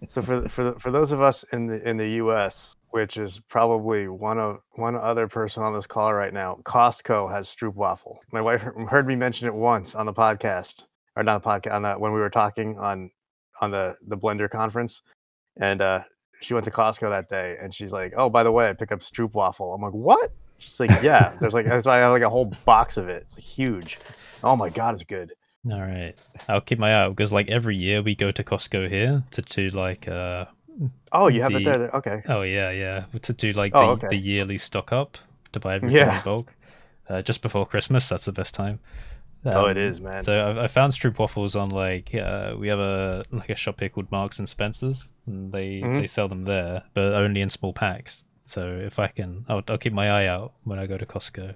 So for those of us in the U.S., which is probably one other person on this call right now, Costco has stroopwafel. My wife heard me mention it once on the podcast, or not the podcast, when we were talking on the Blender conference, and she went to Costco that day, and she's like, "Oh, by the way, I pick up stroopwafel." I'm like, "What?" She's like, "Yeah, that's why I have like a whole box of it. It's huge. Oh my god, it's good." All right, I'll keep my eye out because like every year we go to Costco here to do like Oh, you have it the there. Okay. oh yeah to do like Oh, the okay. yearly stock up to buy everything in Yeah. bulk. Just before Christmas, that's the best time. Oh, it is, man. So I found Stroop waffles on like we have a shop here called Marks and Spencers, and they Hmm. sell them there, but only in small packs. So if I can, I'll keep my eye out when I go to Costco.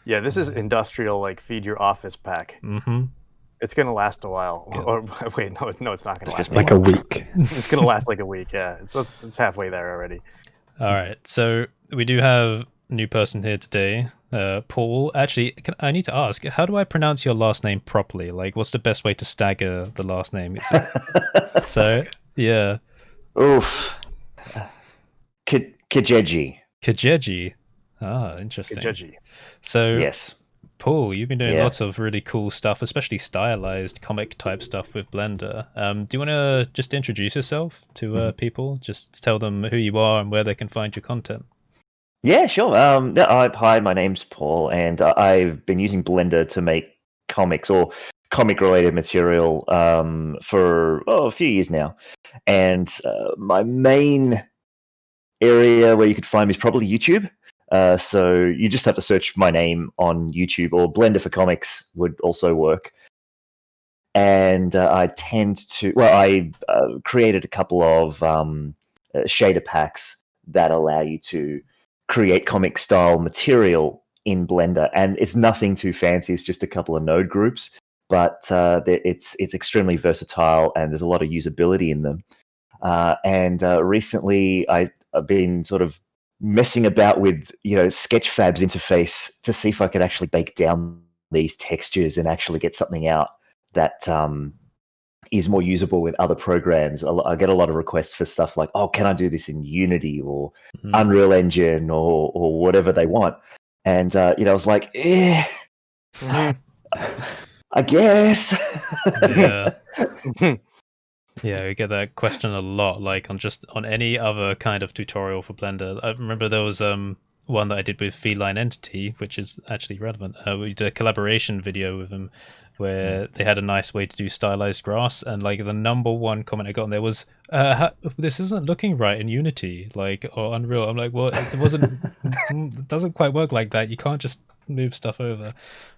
Yeah, this is industrial, like feed your office pack. Mm-hmm. It's gonna last a while. Good. Or wait, no, it's not gonna It's last just a Like a while. week. It's gonna last like a week. Yeah, it's halfway there already. All right, so we do have a new person here today, Paul. Actually, I need to ask, how do I pronounce your last name properly? Like, what's the best way to stagger the last name? So, yeah. Oof. Caggegi. Caggegi. Ah, interesting. Caggegi. So, Yes. Paul, you've been doing Yeah. lots of really cool stuff, especially stylized comic type stuff with Blender. Do you want to just introduce yourself to people? Just tell them who you are and where they can find your content. Yeah, sure. Hi, my name's Paul, and I've been using Blender to make comics or comic-related material for a few years now. And my main area where you could find me is probably YouTube. So you just have to search my name on YouTube, or Blender for Comics would also work. And I created a couple of shader packs that allow you to create comic style material in Blender, and it's nothing too fancy. It's just a couple of node groups, but it's extremely versatile, and there's a lot of usability in them. And recently, I've been sort of messing about with Sketchfab's interface to see if I could actually bake down these textures and actually get something out that is more usable in other programs. I get a lot of requests for stuff like, "Oh, can I do this in Unity or Unreal Engine or whatever they want?" And I was like, I guess. Yeah. Yeah, we get that question a lot, like on any other kind of tutorial for Blender. I remember there was one that I did with Feline Entity, which is actually relevant. We did a collaboration video with them where they had a nice way to do stylized grass, and like the number one comment I got on there was, "This isn't looking right in Unity, like, or Unreal." I'm like, well, it doesn't quite work like that. You can't just move stuff over.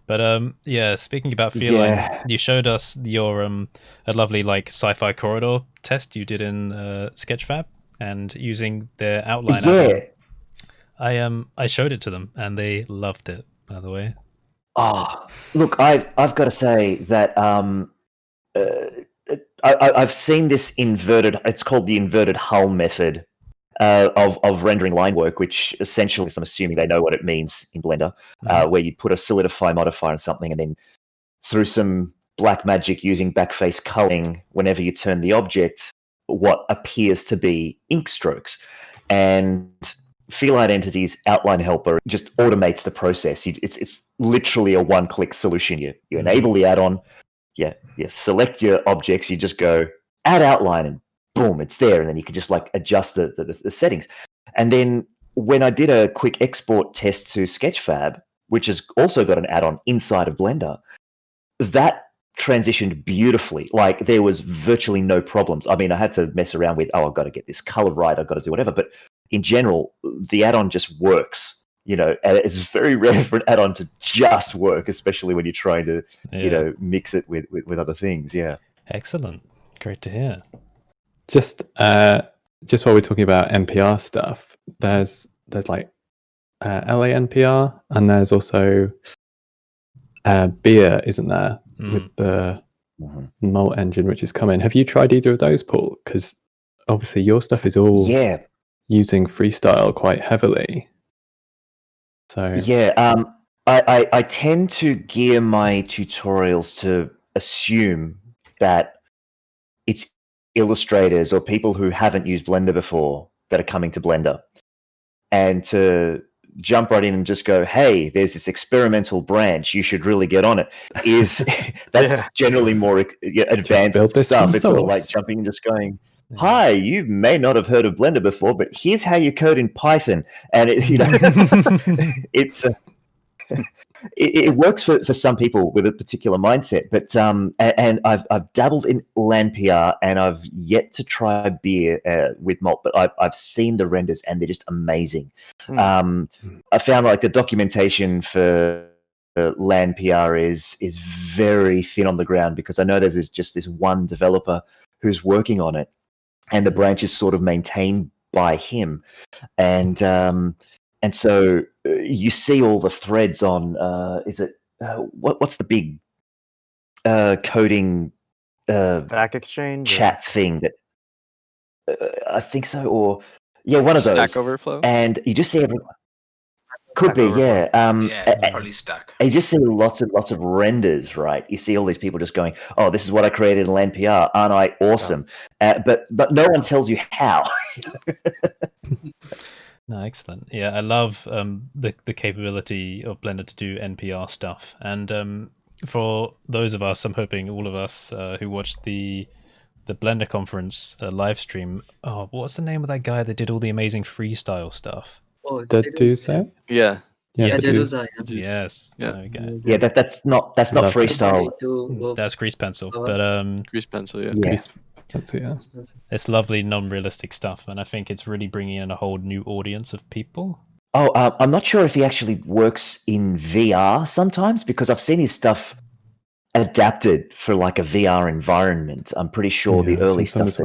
But yeah, speaking about Feline, you showed us your a lovely like sci-fi corridor test you did in Sketchfab, and using their outline. I showed it to them and they loved it, by the way. Oh, look, I've got to say that I've seen this inverted. It's called the inverted hull method of rendering line work, which essentially, I'm assuming they know what it means in Blender, where you put a solidify modifier on something, and then through some black magic using backface culling, whenever you turn the object, what appears to be ink strokes. And Feline Entity's outline helper just automates the process. It's literally a one-click solution. You enable the add-on, you select your objects, you just go add outline, and boom, it's there. And then you can just like adjust the settings. And then when I did a quick export test to Sketchfab, which has also got an add-on inside of Blender, that transitioned beautifully. Like there was virtually no problems. I mean, I had to mess around with, I've got to get this color right, I've got to do whatever. But in general, the add-on just works, and it's very rare for an add-on to just work, especially when you're trying to, mix it with other things. Yeah. Excellent. Great to hear. Just while we're talking about NPR stuff, there's like LA NPR, and there's also beer, isn't there, with the malt engine, which is coming. Have you tried either of those, Paul? Because obviously your stuff is all using freestyle quite heavily. So I tend to gear my tutorials to assume that it's illustrators or people who haven't used Blender before that are coming to Blender, and to jump right in and just go, hey, there's this experimental branch, you should really get on it, is that's generally more advanced stuff. It's sort of like jumping and just going, hi, you may not have heard of Blender before, but here's how you code in Python. And it works for some people with a particular mindset. But and I've dabbled in LandPR, and I've yet to try beer with malt, but I've seen the renders and they're just amazing. I found like the documentation for LandPR is very thin on the ground, because I know there's just this one developer who's working on it, and the branch is sort of maintained by him, and so you see all the threads on is it what's the big coding Stack Exchange chat thing that I think so, or one of those. Stack Overflow, and you just see everyone. Could be, yeah. Probably Stack. And you just see lots of renders, right? You see all these people just going, "Oh, this is what I created in LandPR. Aren't I awesome?" But no one tells you how. No, excellent. Yeah, I love the capability of Blender to do NPR stuff. And for those of us, I'm hoping all of us who watched the Blender conference live stream. Oh, what's the name of that guy that did all the amazing freestyle stuff? Oh, Dedusa? Yeah. Dedusa. Yes. Yeah. Okay. Yeah, that's not freestyle. That's Grease Pencil. But Grease Pencil, yeah. Yeah. That's it, yeah. It's lovely, non-realistic stuff, and I think it's really bringing in a whole new audience of people. Oh, I'm not sure if he actually works in VR sometimes, because I've seen his stuff adapted for like a VR environment. I'm pretty sure the early stuff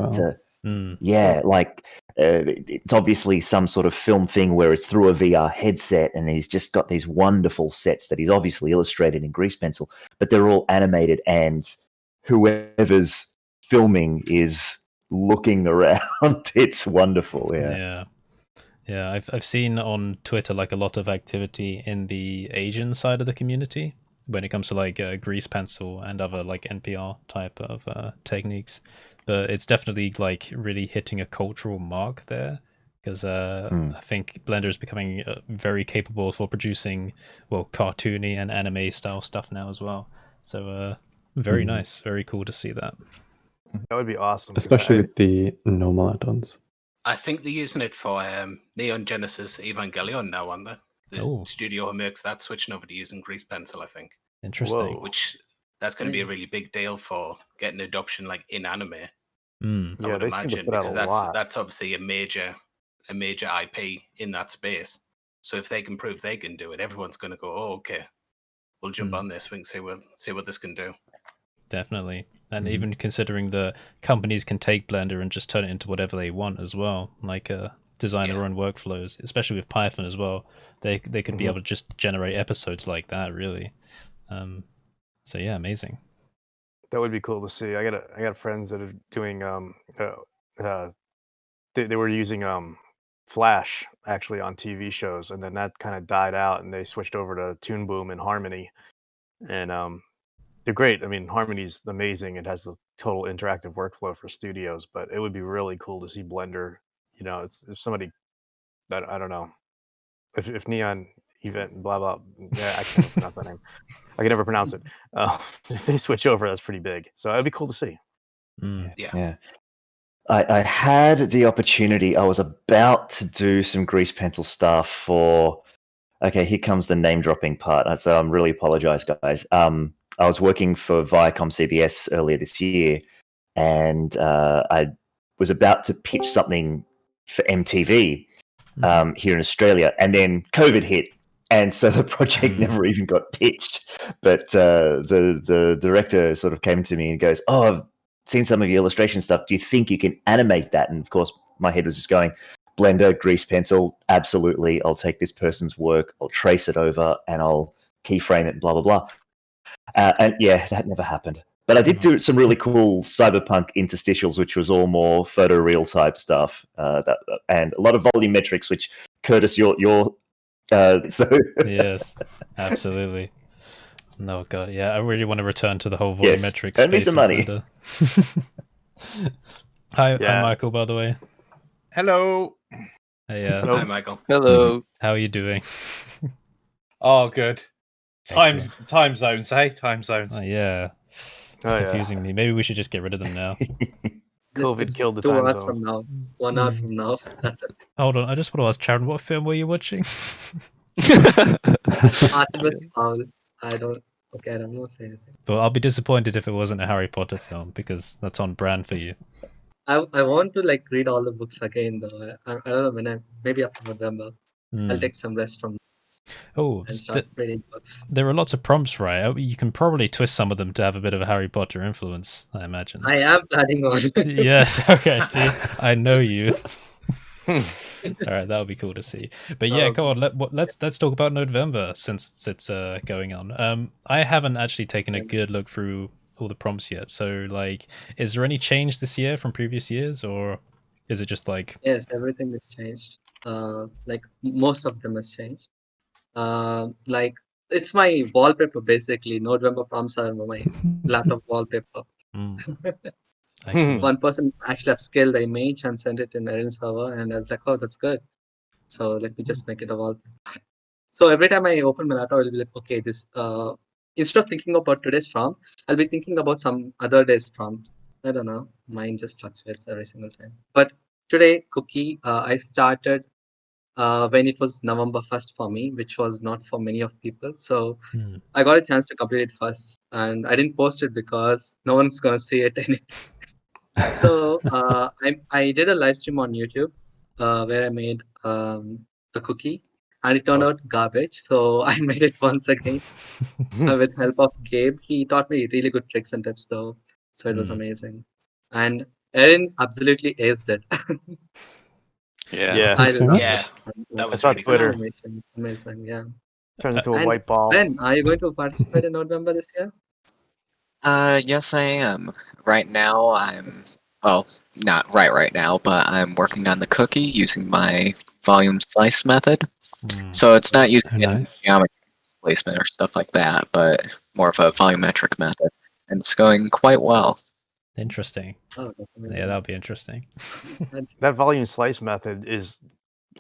it's obviously some sort of film thing where it's through a VR headset, and he's just got these wonderful sets that he's obviously illustrated in Grease Pencil, but they're all animated, and whoever's filming is looking around. It's wonderful. Yeah. I've seen on Twitter like a lot of activity in the Asian side of the community when it comes to like Grease Pencil and other like NPR type of techniques. But it's definitely like really hitting a cultural mark there, because I think Blender is becoming very capable for producing cartoony and anime style stuff now as well. So very nice, very cool to see that. That would be awesome. Especially with the normal add-ons. I think they're using it for Neon Genesis Evangelion now, aren't they? The studio who makes that switching over to using Grease Pencil, I think. Interesting. Whoa. Which that's going to be a really big deal for getting adoption like in anime. I would imagine, because that's obviously a major IP in that space. So if they can prove they can do it, everyone's going to go, "Oh, okay, we'll jump on this. We can see what this can do." Definitely. And even considering the companies can take Blender and just turn it into whatever they want as well, like design their own workflows, especially with Python as well. They could be able to just generate episodes like that, really. So yeah, amazing. That would be cool to see. I got friends that are doing they were using Flash actually on TV shows, and then that kind of died out, and they switched over to Toon Boom and Harmony, and they're great. I mean, Harmony's amazing. It has a total interactive workflow for studios, but it would be really cool to see Blender. You know, if somebody that I don't know, if Neon Event blah blah, I can't pronounce that name. I can never pronounce it. If they switch over, that's pretty big. So it'd be cool to see. Yeah. I had the opportunity. I was about to do some Grease Pencil stuff for. Okay, here comes the name dropping part. So I'm really apologize, guys. I was working for Viacom CBS earlier this year, and I was about to pitch something for MTV here in Australia, and then COVID hit, and so the project never even got pitched. But the director sort of came to me and goes, "Oh, I've seen some of your illustration stuff. Do you think you can animate that?" And of course, my head was just going, Blender, Grease Pencil, absolutely. I'll take this person's work, I'll trace it over, and I'll keyframe it, blah, blah, blah. And yeah, that never happened. But I did do some really cool cyberpunk interstitials, which was all more photoreal type stuff, and a lot of volumetrics, which Curtis, your so yes, absolutely. No, God, yeah, I really want to return to the whole volumetric space. Earn me some money. Hi, Michael, by the way. Hello. Hey, Hi, Michael. Hello. How are you doing? Oh, good. Time zones, eh? Time zones. Oh, yeah. It's confusing me. Maybe we should just get rid of them now. COVID killed the 2 time hours zone. from now. 1 hour from now. That's it. Hold on, I just want to ask Sharon, what film were you watching? Artemis Fowl. I don't know say anything. But I'll be disappointed if it wasn't a Harry Potter film, because that's on brand for you. I want to like read all the books again though. I don't know when maybe after November. I'll take some rest from and start reading books. There are lots of prompts, right? You can probably twist some of them to have a bit of a Harry Potter influence, I imagine. I am planning on. Yes, okay, see, I know you. All right, that would be cool to see. But yeah, go on. Let's talk about Nodevember since it's going on. I haven't actually taken a good look through all the prompts yet. So, like, is there any change this year from previous years, or is it just like? Yes, everything has changed. Like most of them has changed. Like it's my wallpaper basically. Nodevember prompts are my laptop wallpaper. One person actually upscaled the image and sent it in Erin server, and I was like, oh, that's good. So let me just make it a wallpaper. So every time I open my laptop, I'll be like, okay, this instead of thinking about today's prompt, I'll be thinking about some other day's prompt. I don't know. Mine just fluctuates every single time. But today, cookie, I started when it was November 1st for me, which was not for many of people. So I got a chance to complete it first, and I didn't post it because no one's gonna see it anyway. So I did a live stream on YouTube where I made the cookie, and it turned out garbage. So I made it once again with help of Gabe. He taught me really good tricks and tips though, so it was amazing. And Erin absolutely aced it. Yeah. That was really Twitter. Amazing, yeah. Turns into a white ball. Ben, are you going to participate in November this year? Yes, I am. Right now, not right now, but I'm working on the cookie using my volume slice method. So it's not using geometry placement or stuff like that, but more of a volumetric method, and it's going quite well. Interesting. Oh, yeah, that'll be interesting. That volume slice method is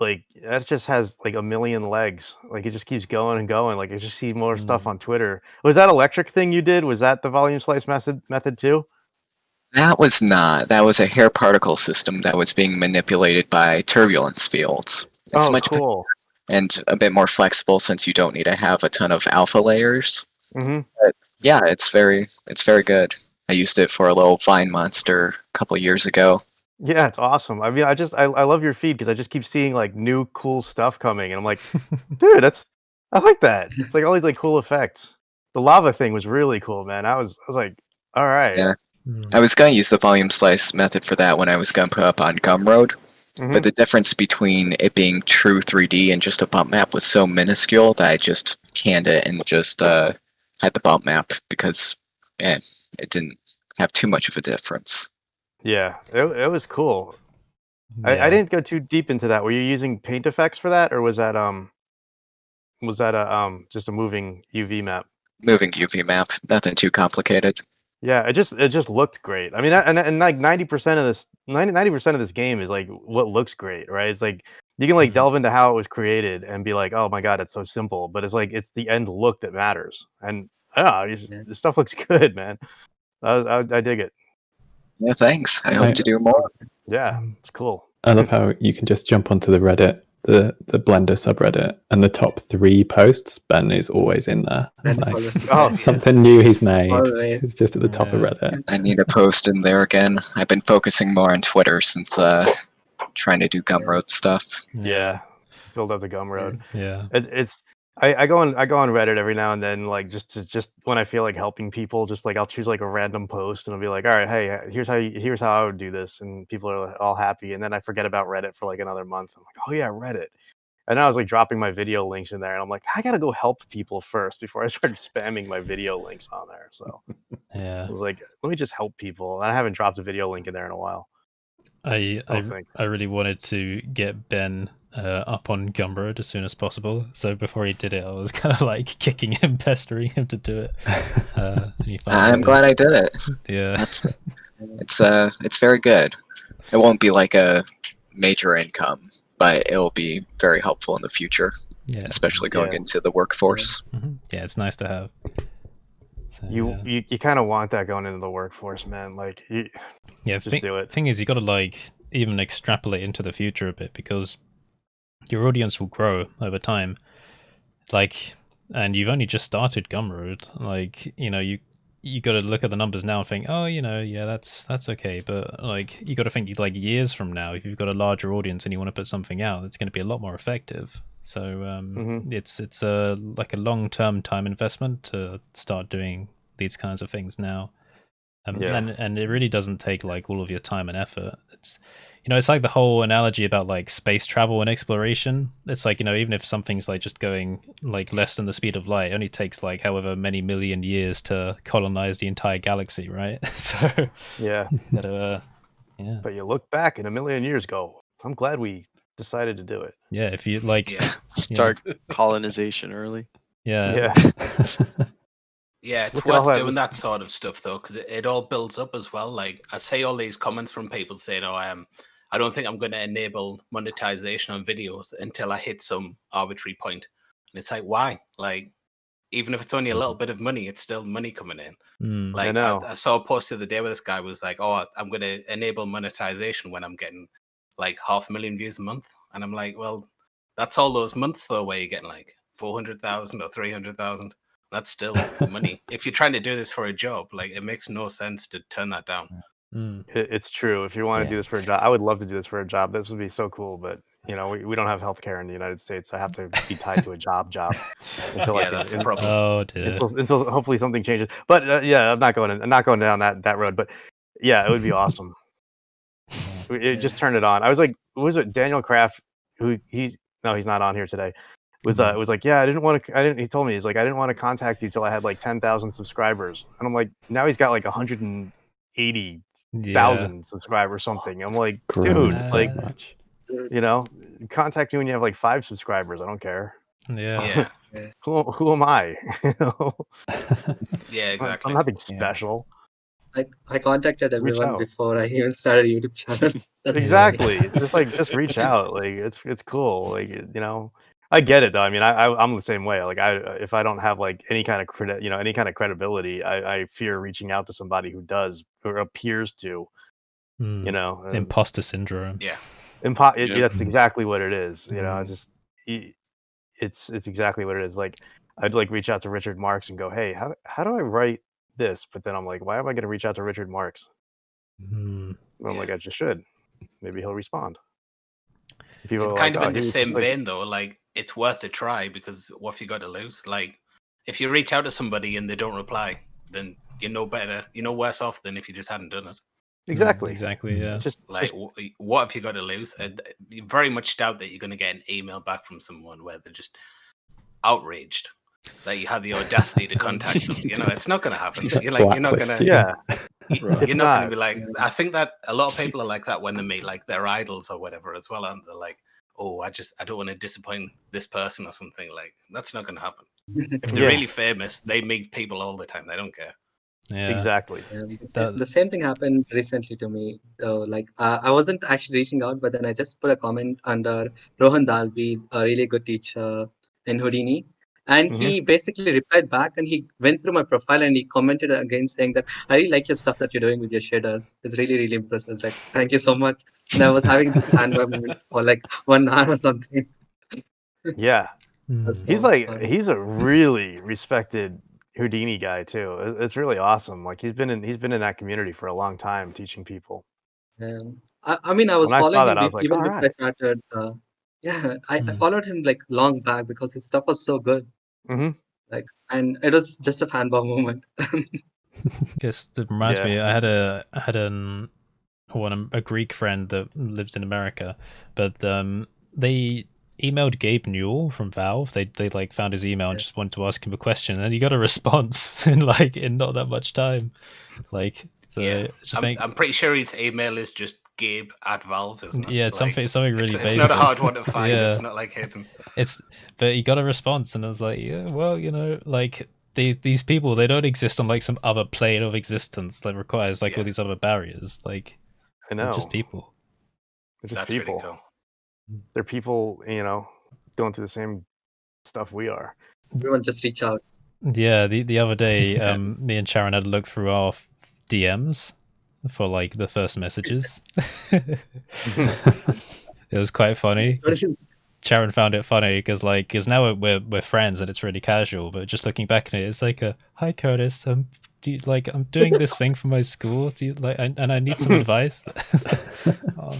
like that just has like a million legs. Like it just keeps going and going. Like I just see more stuff on Twitter. Was that electric thing you did? Was that the volume slice method too? That was not. That was a hair particle system that was being manipulated by turbulence fields. It's much cool. And a bit more flexible since you don't need to have a ton of alpha layers. But yeah, it's very good. I used it for a little Vine monster a couple years ago. Yeah, it's awesome. I mean, I love your feed because I just keep seeing like new cool stuff coming, and I'm like, dude, I like that. It's like all these like cool effects. The lava thing was really cool, man. I was like, all right. Yeah, I was gonna use the volume slice method for that when I was gonna put up on Gumroad, but the difference between it being true 3D and just a bump map was so minuscule that I just canned it and just had the bump map because it didn't have too much of a difference. Yeah, it was cool. Yeah. I didn't go too deep into that. Were you using paint effects for that, or was that just a moving UV map? Moving UV map, nothing too complicated. Yeah, it just looked great. I mean, and like 90% of this game is like what looks great, right? It's like you can like delve into how it was created and be like, oh my god, it's so simple. But it's like it's the end look that matters. And this stuff looks good, man. I dig it. Yeah, thanks. I hope to do more. Yeah, it's cool. I love how you can just jump onto the Reddit, the Blender subreddit, and the top 3 posts, Ben is always in there. Like, something new he's made. It's just at the top of Reddit. I need to post in there again. I've been focusing more on Twitter since trying to do Gumroad stuff. Yeah, build up the Gumroad. Yeah, I go on Reddit every now and then, like just when I feel like helping people, just like I'll choose like a random post and I'll be like, all right, hey, here's how I would do this, and people are all happy, and then I forget about Reddit for like another month. I'm like, oh yeah, Reddit, and then I was like dropping my video links in there, and I'm like, I gotta go help people first before I start spamming my video links on there. So yeah, I was like, let me just help people. And I haven't dropped a video link in there in a while. I really wanted to get Ben up on Gumroad as soon as possible. So before he did it, I was kind of like kicking him, pestering him to do it. I'm glad I did it. Yeah, it's very good. It won't be like a major income, but it'll be very helpful in the future, especially going into the workforce. Yeah, it's nice to have. So, you kind of want that going into the workforce, man. Like, do it. Thing is, you got to like even extrapolate into the future a bit, because your audience will grow over time. Like, and you've only just started Gumroad. Like, you got to look at the numbers now and think, oh, that's okay. But like, you got to think like years from now, if you've got a larger audience and you want to put something out, it's going to be a lot more effective. So it's like a long-term time investment to start doing these kinds of things now. And it really doesn't take like all of your time and effort. It's it's like the whole analogy about like space travel and exploration. It's like, even if something's like just going like less than the speed of light, it only takes like however many million years to colonize the entire galaxy, right? So but you look back in a million years, go, I'm glad we decided to do it. Yeah, if you like start colonization early. Yeah. Yeah, it's worth doing that sort of stuff though, because it all builds up as well. Like, I see all these comments from people saying, "Oh, I don't think I'm going to enable monetization on videos until I hit some arbitrary point." And it's like, why? Like, even if it's only a little bit of money, it's still money coming in. Like, I saw a post the other day where this guy was like, "Oh, I'm going to enable monetization when I'm getting like 500,000 views a month," and I'm like, "Well, that's all those months though, where you're getting like 400,000 or 300,000." That's still money. If you're trying to do this for a job, like, it makes no sense to turn that down. It's true. If you want to do this for a job, I would love to do this for a job. This would be so cool, but we don't have healthcare in the United States. I have to be tied to a job until that's a problem. Oh, dear. Until hopefully something changes. But I'm not going down that road. But yeah, it would be awesome. Just turn it on. I was like, was it Daniel Kraft? He's not on here today. Was like, yeah, he told me, he's like, I didn't want to contact you till I had like 10,000 subscribers. And I'm like, now he's got like 180,000 subscribers something. I'm like, dude, like, contact me when you have like 5 subscribers. I don't care. Yeah. Who am I? Yeah, exactly. I'm nothing special. I contacted everyone before I even started a YouTube channel. Exactly. just reach out. Like, it's cool. Like, I get it though. I mean, I'm the same way. Like, if I don't have like any kind of credibility, I fear reaching out to somebody who does or appears to. Imposter syndrome. Yeah. That's exactly what it is. It's exactly what it is. Like, I'd like reach out to Richard Marks and go, hey, how do I write this? But then I'm like, why am I going to reach out to Richard Marks? I'm like, I just should. Maybe he'll respond. People it's kind of in the same vein though. Like, it's worth a try, because what have you got to lose? Like, if you reach out to somebody and they don't reply, then you know better. You know worse off than if you just hadn't done it. Exactly. Yeah. It's just like, what have you got to lose? You very much doubt that you're going to get an email back from someone where they're just outraged that you had the audacity to contact them. It's not going to happen. You're not going to. Yeah. You're not going to be like. I think that a lot of people are like that when they meet like their idols or whatever as well, and they're like, "Oh, I don't want to disappoint this person or something." Like, that's not going to happen. If they're really famous, they meet people all the time. They don't care. Yeah, exactly. The same thing happened recently to me. Like, I wasn't actually reaching out, but then I just put a comment under Rohan Dalby, a really good teacher in Houdini. And he basically replied back, and he went through my profile and he commented again saying that I really like your stuff that you're doing with your shaders. It's really, really impressive. I was like, thank you so much. And I was having this fanboy moment for like 1 hour or something. Yeah. He's a really respected Houdini guy too. It's really awesome. Like, he's been in that community for a long time, teaching people. I mean, I was following him like, even before I started. I followed him like long back because his stuff was so good. Like, and it was just a fanboy moment. Yes, it reminds me. I had a Greek friend that lives in America, but they emailed Gabe Newell from Valve. They like found his email and just wanted to ask him a question, and he got a response in not that much time. Like, I'm pretty sure his email is just Gabe@Valve, isn't it? Yeah, it's something really basic. It's not a hard one to find. It's not like hidden. But he got a response, and I was like, yeah, well, like these people, they don't exist on like some other plane of existence that requires like all these other barriers. Like, I know, just people. They're just That's people. really cool. They're people, going through the same stuff we are. Everyone just reach out. Yeah, the other day, me and Sharon had a look through our DMs for like the first messages. It was quite funny. Sharon found it funny because now we're friends and it's really casual. But just looking back at it, it's like hi Curtis, do you, I'm doing this thing for my school. Do you and I need some advice. Oh.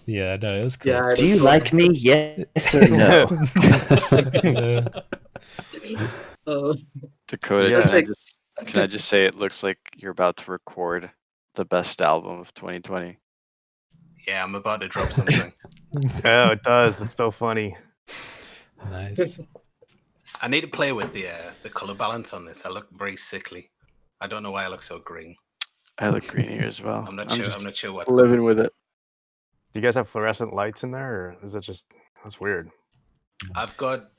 Yeah, no, it was cool. Yeah, do you like me? Yes or no? Dakota, Yeah. can I just say it looks like you're about to record the best album of 2020. Yeah, I'm about to drop something. Oh, it does. It's so funny. Nice. I need to play with the color balance on this. I look very sickly. I don't know why I look so green. I look green here as well. I'm not sure what's living with it. Do you guys have fluorescent lights in there, or is it just that's weird? I've got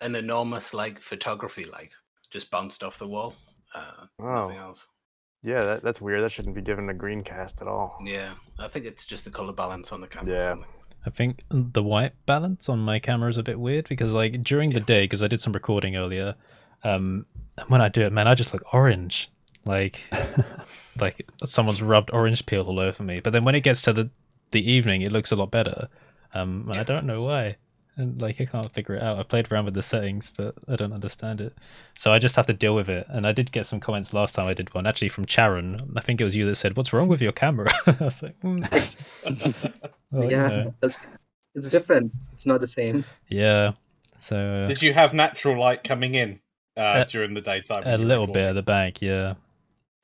an enormous photography light just bounced off the wall. Nothing else. Yeah, that's weird. That shouldn't be given a green cast at all. Yeah, I think it's just the color balance on the camera. Yeah. I think the white balance on my camera is a bit weird because during the day, because I did some recording earlier, when I do it, man, I just look orange, like someone's rubbed orange peel all over me. But then when it gets to the evening, it looks a lot better, and I don't know why. And I can't figure it out. I played around with the settings, but I don't understand it. So I just have to deal with it. And I did get some comments last time I did one, actually from Charon. I think it was you that said, "What's wrong with your camera?" I was like, well, yeah, it's different. It's not the same. Yeah. So did you have natural light coming in during the daytime? A little bit at the back, yeah.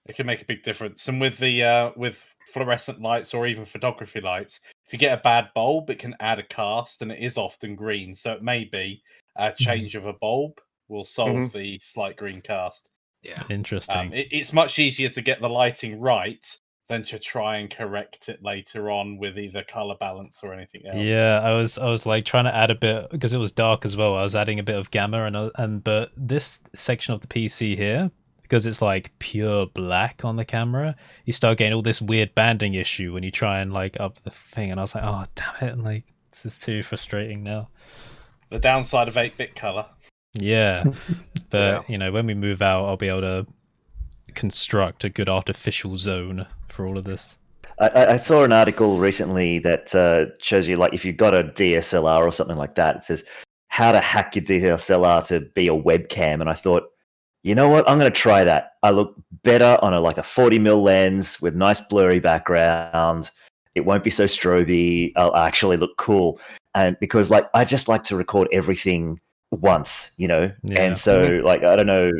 It can make a big difference. And with the with fluorescent lights or even photography lights, if you get a bad bulb, it can add a cast, and it is often green. So it may be a change of a bulb will solve the slight green cast. Yeah, interesting. It's much easier to get the lighting right than to try and correct it later on with either color balance or anything else. Yeah, I was trying to add a bit because it was dark as well. I was adding a bit of gamma but this section of the PC here, because it's pure black on the camera, you start getting all this weird banding issue when you try and up the thing, and I was like, oh damn it, this is too frustrating now. The downside of 8-bit color. Yeah. But when we move out, I'll be able to construct a good artificial zone for all of this. I saw an article recently that shows you if you've got a DSLR or something like that, it says how to hack your DSLR to be a webcam, and I thought, you know what? I'm going to try that. I look better on a 40mm lens with nice blurry background. It won't be so stroby. I'll actually look cool. And because I just like to record everything once, Yeah. And so I don't know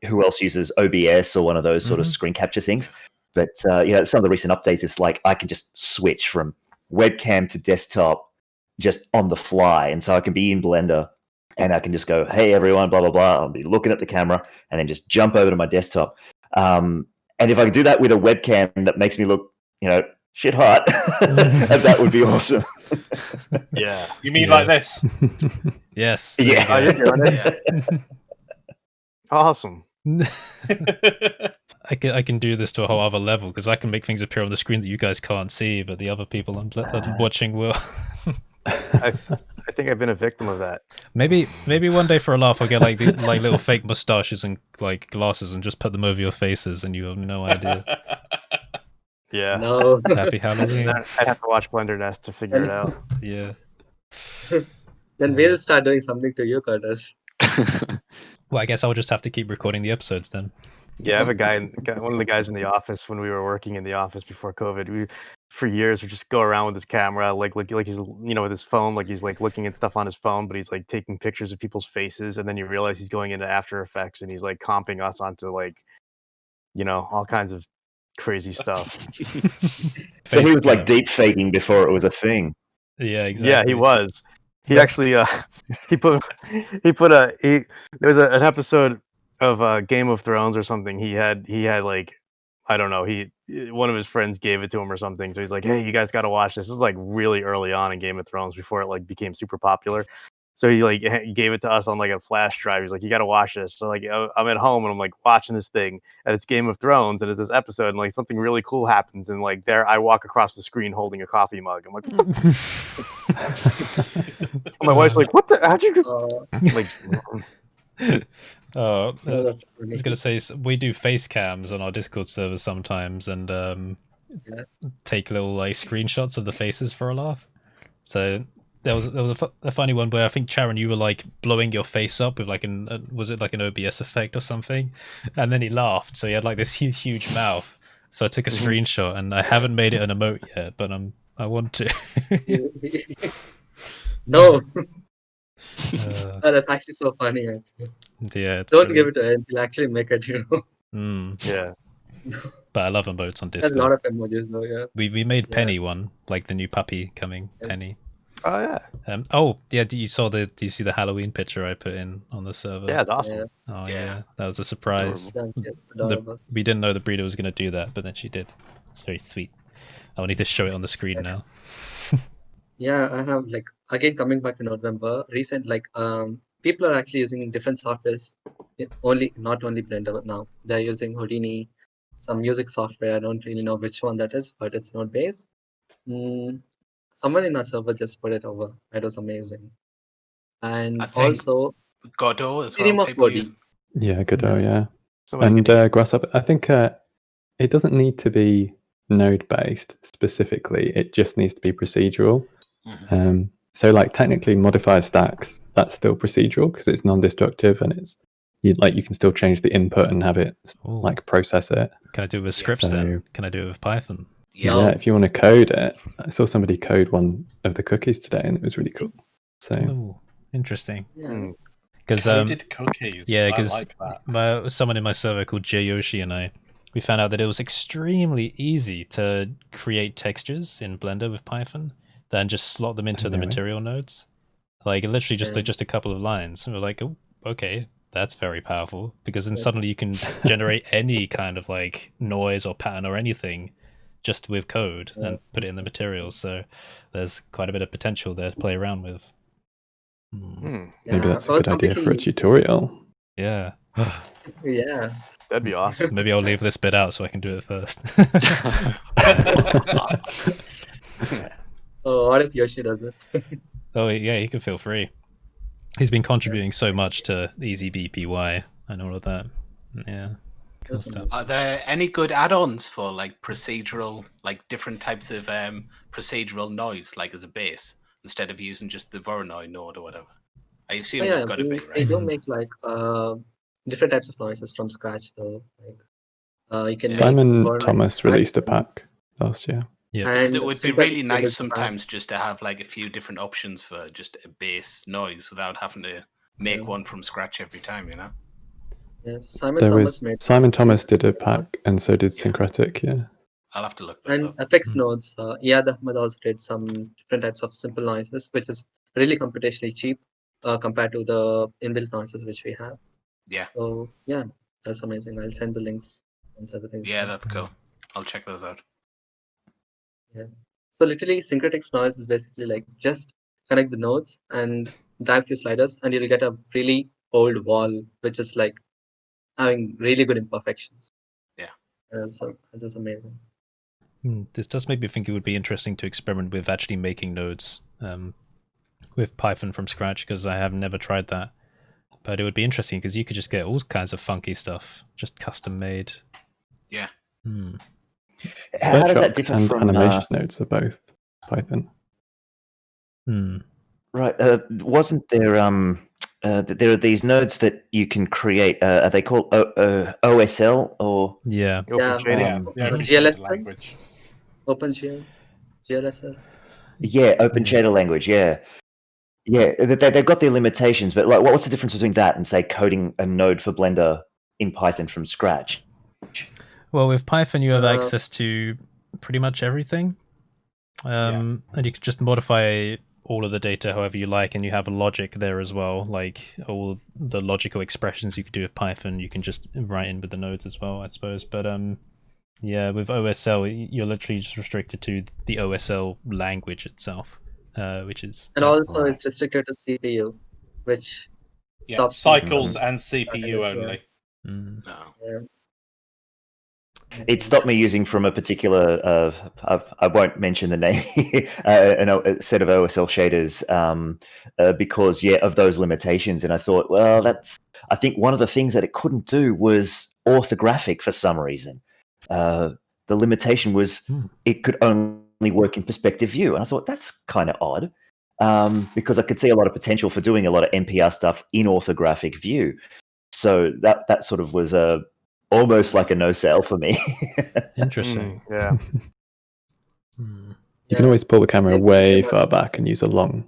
who else uses OBS or one of those sort of screen capture things. But some of the recent updates is I can just switch from webcam to desktop just on the fly. And so I can be in Blender and I can just go, hey, everyone, blah, blah, blah. I'll be looking at the camera and then just jump over to my desktop. And if I could do that with a webcam that makes me look, shit hot, that would be awesome. Yeah. You mean like this? Yes. Yeah. Oh, you're doing it? Awesome. I can do this to a whole other level because I can make things appear on the screen that you guys can't see, but the other people I'm watching will. I think I've been a victim of that. Maybe one day for a laugh I'll get little fake mustaches and glasses and just put them over your faces and you have no idea. Yeah. No. Happy Halloween. I'd have to watch BlenderNest to figure it out. Yeah. Then we'll start doing something to you, Curtis. Well, I guess I'll just have to keep recording the episodes then. Yeah, I have one of the guys in the office when we were working in the office before COVID. We, for years, would just go around with his camera, like he's with his phone, he's looking at stuff on his phone, but he's taking pictures of people's faces, and then you realize he's going into After Effects and he's comping us onto all kinds of crazy stuff. So he was deep faking before it was a thing. Yeah, exactly. Yeah, he was. He actually there was an episode of Game of Thrones or something. He had I don't know, one of his friends gave it to him or something. So he's like, hey, you guys got to watch this. This is really early on in Game of Thrones before it became super popular. So he like gave it to us on like a flash drive. He's like, "You got to watch this." So like, I'm at home and I'm like watching this thing, and it's Game of Thrones, and it's this episode, and like something really cool happens, and like there I walk across the screen holding a coffee mug. I'm like, what the? My wife's like, "What the? How'd you go?" Like, I That's was gonna say we do face cams on our Discord server sometimes, and take little like screenshots of the faces for a laugh. So there was a funny one where I think Sharon, you were like blowing your face up with like was it like an OBS effect or something, and then he laughed. So he had like this huge mouth. So I took a screenshot, and I haven't made it an emote yet, but I want to. No. That's actually so funny. Actually. Yeah. Don't give it to him. He'll actually make it, you know. Yeah. But I love emotes on Discord. There's a lot of emojis though, yeah. We made Penny one, like the new puppy coming, Penny. Oh yeah. Do you see the Halloween picture I put in on the server? Yeah, it's awesome. Yeah. Oh yeah, that was a surprise. Adorable. We didn't know the breeder was going to do that, but then she did. It's very sweet. I need to show it on the screen now. Yeah, I have like again coming back to Nodevember. People are actually using different softwares. Not only Blender now. They're using Houdini, some music software. I don't really know which one that is, but it's not based. Someone in our server just put it over. It was amazing. And I think also Godot as Stream well. of Godot. Yeah, Godot, yeah. Somebody And Grasshopper, I think it doesn't need to be node-based specifically. It just needs to be procedural. So like technically modifier stacks, that's still procedural because it's non-destructive and it's you can still change the input and have it like process it. Can I do it with scripts then? Can I do it with Python? Yeah, if you want to code it. I saw somebody code one of the cookies today and it was really cool. So interesting. Yeah. Because coded cookies. Yeah, I because like that. Someone in my server called Jayoshi and we found out that it was extremely easy to create textures in Blender with Python, then just slot them into the material nodes. Like literally just a couple of lines. And we're like, oh, okay, that's very powerful. Because then suddenly you can generate any kind of like noise or pattern or anything just with code and put it in the materials. So there's quite a bit of potential there to play around with. Maybe that's a good idea for a tutorial. Yeah. Yeah. That'd be awesome. Maybe I'll leave this bit out so I can do it first. Oh, what if Yoshi does it? Oh yeah, he can feel free. He's been contributing so much to Easy BPY and all of that. Yeah. Cool stuff. Are there any good add-ons for like procedural, like different types of procedural noise, like as a base, instead of using just the Voronoi node or whatever? I assume there's got to be, right? They do make like different types of noises from scratch, though. Like you can. Simon Thomas released a pack last year. Yeah, because it would be really nice sometimes just to have like a few different options for just a bass noise without having to make one from scratch every time, you know. Yes, Simon Thomas did a pack, and so did Syncretic. Yeah, I'll have to look those and up. effects nodes. Iyad Ahmed also did some different types of simple noises, which is really computationally cheap compared to the inbuilt noises which we have. Yeah. So yeah, that's amazing. I'll send the links once everything's Yeah, done. that's cool. I'll check those out. Yeah. So literally, Syncretic's noise is basically like just connect the nodes and drag few sliders, and you'll get a really old wall, which is like having really good imperfections. Yeah. So it is amazing. This does make me think it would be interesting to experiment with actually making nodes with Python from scratch, because I have never tried that. But it would be interesting because you could just get all kinds of funky stuff, just custom made. Yeah. How does that differ and from animation nodes are both Python? Right. Wasn't there there are these nodes that you can create? Are they called OSL or? Yeah. GLSL language. OpenGL, GLSL. Yeah, open shader language. Yeah, they've got their limitations, but like, what's the difference between that and say coding a node for Blender in Python from scratch? Well, with Python, you have access to pretty much everything, and you can just modify all of the data however you like, and you have a logic there as well. Like all the logical expressions you could do with Python, you can just write in with the nodes as well, I suppose. But yeah, with OSL, you're literally just restricted to the OSL language itself, which is and also it's restricted to CPU. which Yeah, stops cycles and CPU only. No. Yeah. It stopped me using from a particular, I won't mention the name, a set of OSL shaders because, of those limitations. And I thought, well, I think one of the things that it couldn't do was orthographic for some reason. The limitation was it could only work in perspective view. And I thought, that's kind of odd because I could see a lot of potential for doing a lot of NPR stuff in orthographic view. So that sort of was almost like a no sale for me. Interesting. Yeah. You can always pull the camera way far back and use a long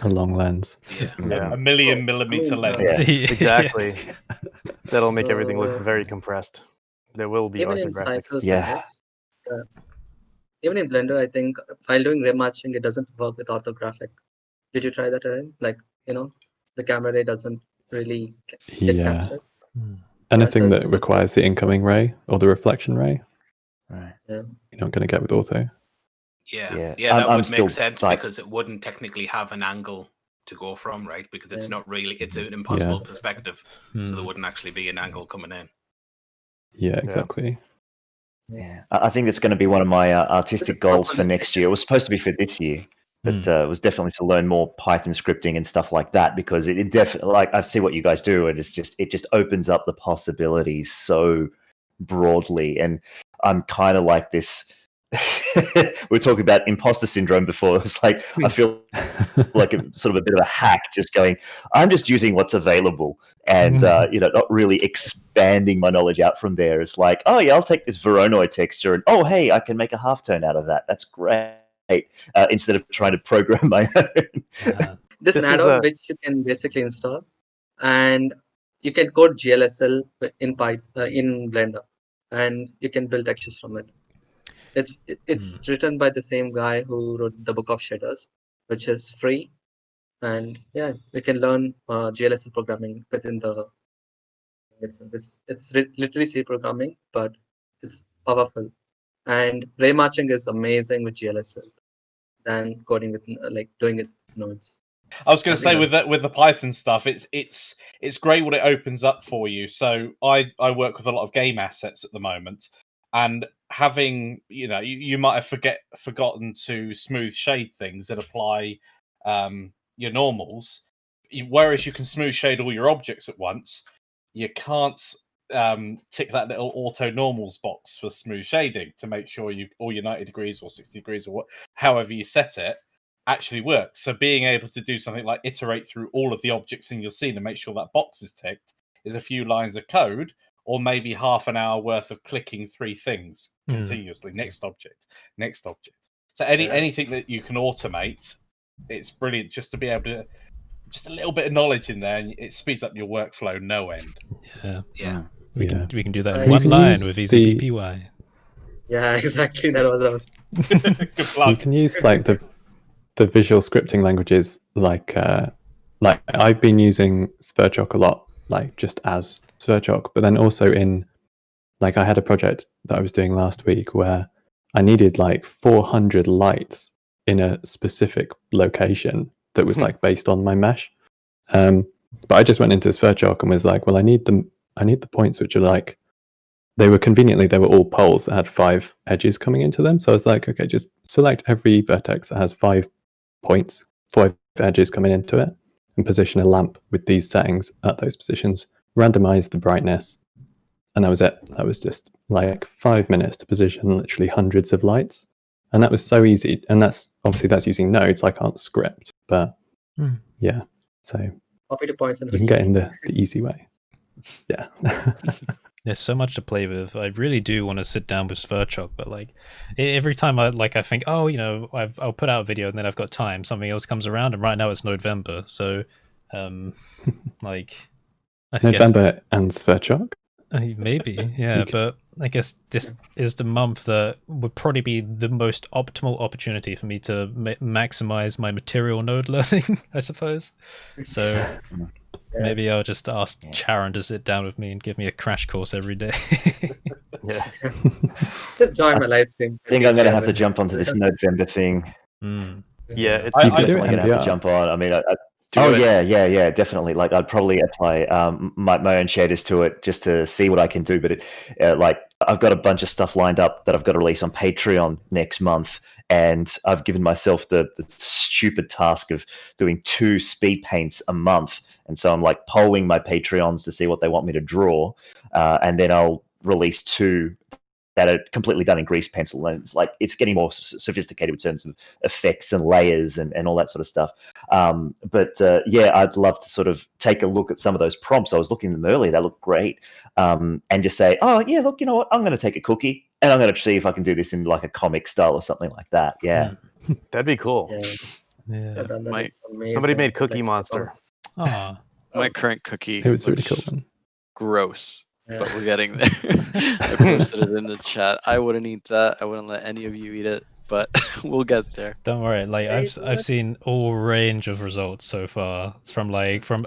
lens. Yeah. A million millimeter lens. Yeah. Exactly. That'll make everything look very compressed. There will be Even in orthographic. cycles, Yeah. Even in Blender, I think while doing ray matching, it doesn't work with orthographic. Did you try that, Aaron? Like, the camera ray doesn't really get captured. Anything that requires the incoming ray or the reflection ray, Right. Yeah. you're not going to get with auto. Yeah, Yeah. that I'm would still make sense like- because it wouldn't technically have an angle to go from, right? Because it's not really, it's an impossible perspective, so there wouldn't actually be an angle coming in. Yeah, exactly. Yeah, I think it's going to be one of my artistic goals for next year. It was supposed to be for this year, but it was definitely to learn more Python scripting and stuff like that because it definitely, like, I see what you guys do, and it just opens up the possibilities so broadly. And I'm kind of like this. We were talking about imposter syndrome before. It's like I feel like a sort of a bit of a hack, just going, I'm just using what's available, and not really expanding my knowledge out from there. It's like, oh yeah, I'll take this Voronoi texture, and oh hey, I can make a halftone out of that. That's great. Instead of trying to program my own. There's an add-on which you can basically install, and you can code GLSL in Python in Blender, and you can build textures from it. It's written by the same guy who wrote the Book of Shaders, which is free, and we can learn GLSL programming within the. It's literally C programming, but it's powerful, and ray matching is amazing with GLSL than coding with doing it nodes. I was going to say with the Python stuff, it's great what it opens up for you. So I work with a lot of game assets at the moment, and having you might have forgotten to smooth shade things that apply your normals, whereas you can smooth shade all your objects at once. You can't tick that little auto normals box for smooth shading to make sure all your 90 degrees or 60 degrees or however you set it actually works. So being able to do something like iterate through all of the objects in your scene and make sure that box is ticked is a few lines of code, or maybe half an hour worth of clicking 3 things continuously. Next object. So anything that you can automate, it's brilliant just to be able to, just a little bit of knowledge in there, and it speeds up your workflow no end. Yeah. We can do that in one line with easy PPY. Yeah, exactly. That was Good plug. You can use like the visual scripting languages, like I've been using Sverchok a lot, like just as Sverchok, but then also in, like, I had a project that I was doing last week where I needed like 400 lights in a specific location that was like based on my mesh. But I just went into Sverchok and was like, well, I need the points which are like, they were all poles that had 5 edges coming into them. So I was like, okay, just select every vertex that has 5 points, 5 edges coming into it, and position a lamp with these settings at those positions, randomize the brightness, and that was it. That was just like 5 minutes to position literally hundreds of lights. And that was so easy. And that's using nodes. I can't script, but yeah. So copy the points and you can get in the easy way. Yeah. There's so much to play with. I really do want to sit down with Sverchok, but like every time I think, I'll put out a video and then I've got time, something else comes around, and right now it's Nodevember. So Nodevember and Sverchok? Maybe, yeah, but I guess this is the month that would probably be the most optimal opportunity for me to maximize my material node learning, I suppose. So maybe I'll just ask Charon to sit down with me and give me a crash course every day. Just join my live stream. I think I'm going to have to jump onto this Nodevember thing. Yeah, I'm definitely going to have to jump on. I mean, Yeah, definitely. Like I'd probably apply my own shaders to it just to see what I can do. But like I've got a bunch of stuff lined up that I've got to release on Patreon next month, and I've given myself the stupid task of doing 2 speed paints a month. And so I'm like polling my Patreons to see what they want me to draw, and then I'll release 2 that are completely done in grease pencil. And it's getting more sophisticated in terms of effects and layers and all that sort of stuff. But I'd love to sort of take a look at some of those prompts. I was looking at them earlier; they look great, and just say, "Oh yeah, look, you know what? I'm going to take a cookie and I'm going to see if I can do this in like a comic style or something like that." Yeah, that'd be cool. Yeah. Somebody made Cookie Monster. My current cookie It was really looks cool. gross. But we're getting there. I posted it in the chat. I wouldn't eat that. I wouldn't let any of you eat it, but we'll get there. Don't worry. Like I've seen all range of results so far, from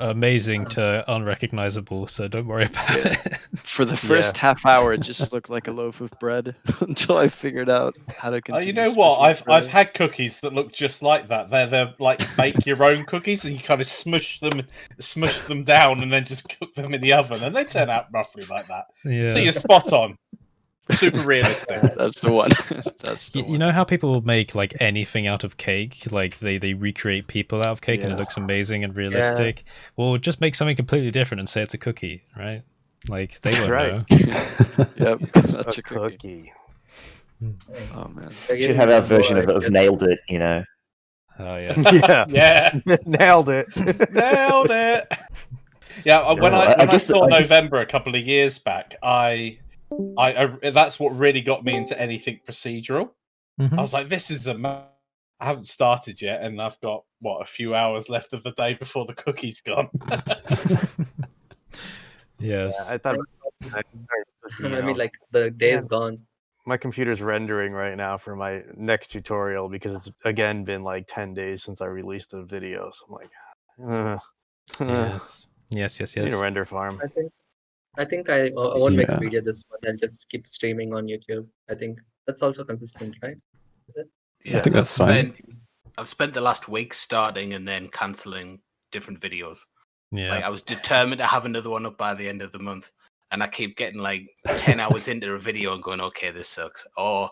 amazing to unrecognizable. So don't worry about it. For the first half hour, it just looked like a loaf of bread until I figured out how to continue. You know what? I've had cookies that look just like that. They're like make your own cookies, and you kind of smush them down, and then just cook them in the oven, and they turn out roughly like that. Yeah. So you're spot on. Super realistic. That's the one. That's the one. You know how people make like anything out of cake? Like they recreate people out of cake, and it looks amazing and realistic. Yeah. Well, just make something completely different and say it's a cookie, right? Like they won't know. Yep, that's a cookie. Oh man, we should have our version of Nailed It. You know. Oh yeah. Yeah. Nailed it. Nailed it. Yeah. When I saw November a couple of years back, I that's what really got me into anything procedural. I was like, this is I haven't started yet, and I've got a few hours left of the day before the cookie's gone. Yes. Yeah, I thought. I mean, like the day's gone. My computer's rendering right now for my next tutorial because it's again been like 10 days since I released a video. So I'm like, yes. Need a render farm. I think I won't make a video this month. I'll just keep streaming on YouTube. I think that's also consistent, right? Is it? Yeah, I think that's fine. I've spent the last week starting and then cancelling different videos. Yeah. Like I was determined to have another one up by the end of the month, and I keep getting like 10 hours into a video and going, okay, this sucks. Or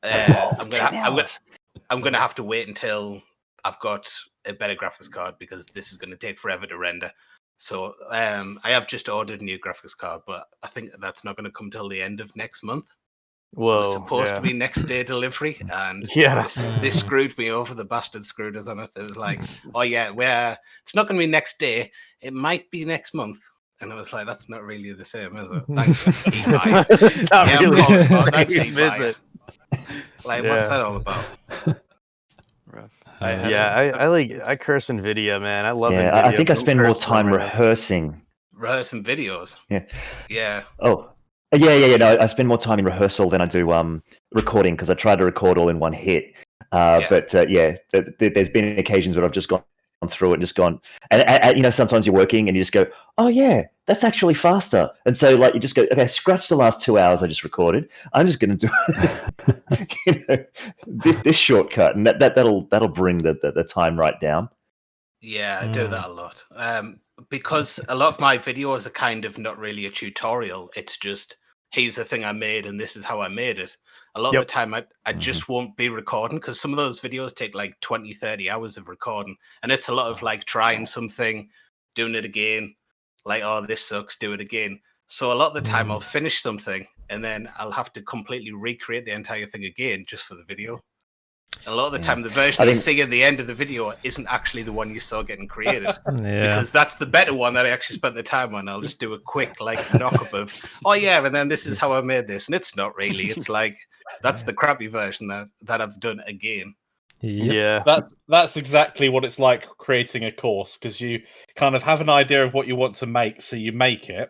I'm gonna have to wait until I've got a better graphics card because this is gonna take forever to render. So I have just ordered a new graphics card, but I think that's not going to come till the end of next month. Whoa, it was supposed to be next day delivery, and this screwed me over. The bastard screwed us on it. It was like, oh yeah, it's not going to be next day. It might be next month. And I was like, that's not really the same, is it? Thanks. What's that all about? Rough. I curse NVIDIA, man. I love NVIDIA. I think I spend more time rehearsing videos. Yeah. Oh, yeah. No, I spend more time in rehearsal than I do recording because I try to record all in one hit. But there's been occasions where I've just gone through it and just gone, and sometimes you're working and you just go, oh yeah, that's actually faster. And so like you just go, okay, scratch the last 2 hours I just recorded. I'm just going to do this shortcut, and that'll bring the time right down. Yeah, I do that a lot. Because a lot of my videos are kind of not really a tutorial. It's just, here's the thing I made and this is how I made it. A lot of the time I just won't be recording because some of those videos take like 20, 30 hours of recording. And it's a lot of like trying something, doing it again, like, oh, this sucks, do it again. So a lot of the time I'll finish something and then I'll have to completely recreate the entire thing again just for the video. And a lot of the time the version you see at the end of the video isn't actually the one you saw getting created. Because that's the better one that I actually spent the time on. I'll just do a quick like knock-up of, oh yeah, and then this is how I made this. And it's not really. It's like, that's the crappy version that I've done again. Yeah. That's exactly what it's like creating a course, because you kind of have an idea of what you want to make, so you make it.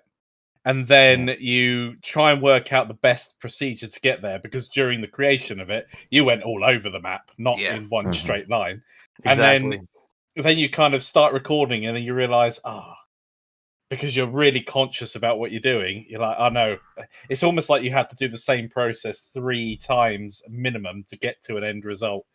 And then you try and work out the best procedure to get there, because during the creation of it, you went all over the map, not in one straight line. Exactly. And then you kind of start recording, and then you realize, because you're really conscious about what you're doing, you're like, oh no. It's almost like you have to do the same process 3 times minimum to get to an end result.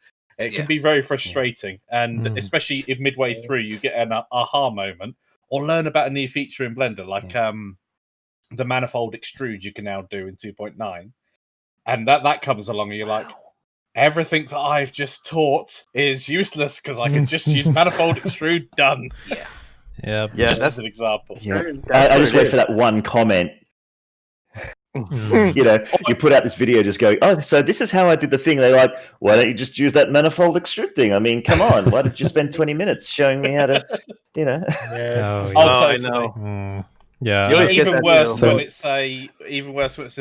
It can be very frustrating, and especially if midway through you get an aha moment or learn about a new feature in Blender, like the manifold extrude you can now do in 2.9, and that comes along and you're like, everything that I've just taught is useless because I can just use manifold extrude. Done. Yeah. Just as an example. Yeah. I just wait for that one comment. You know, you put out this video just going, oh, so this is how I did the thing. They're like, why don't you just use that manifold extrude thing? I mean, come on. Why did you spend 20 minutes showing me how to, you know? Yes. I know. Yeah. Even worse when it's a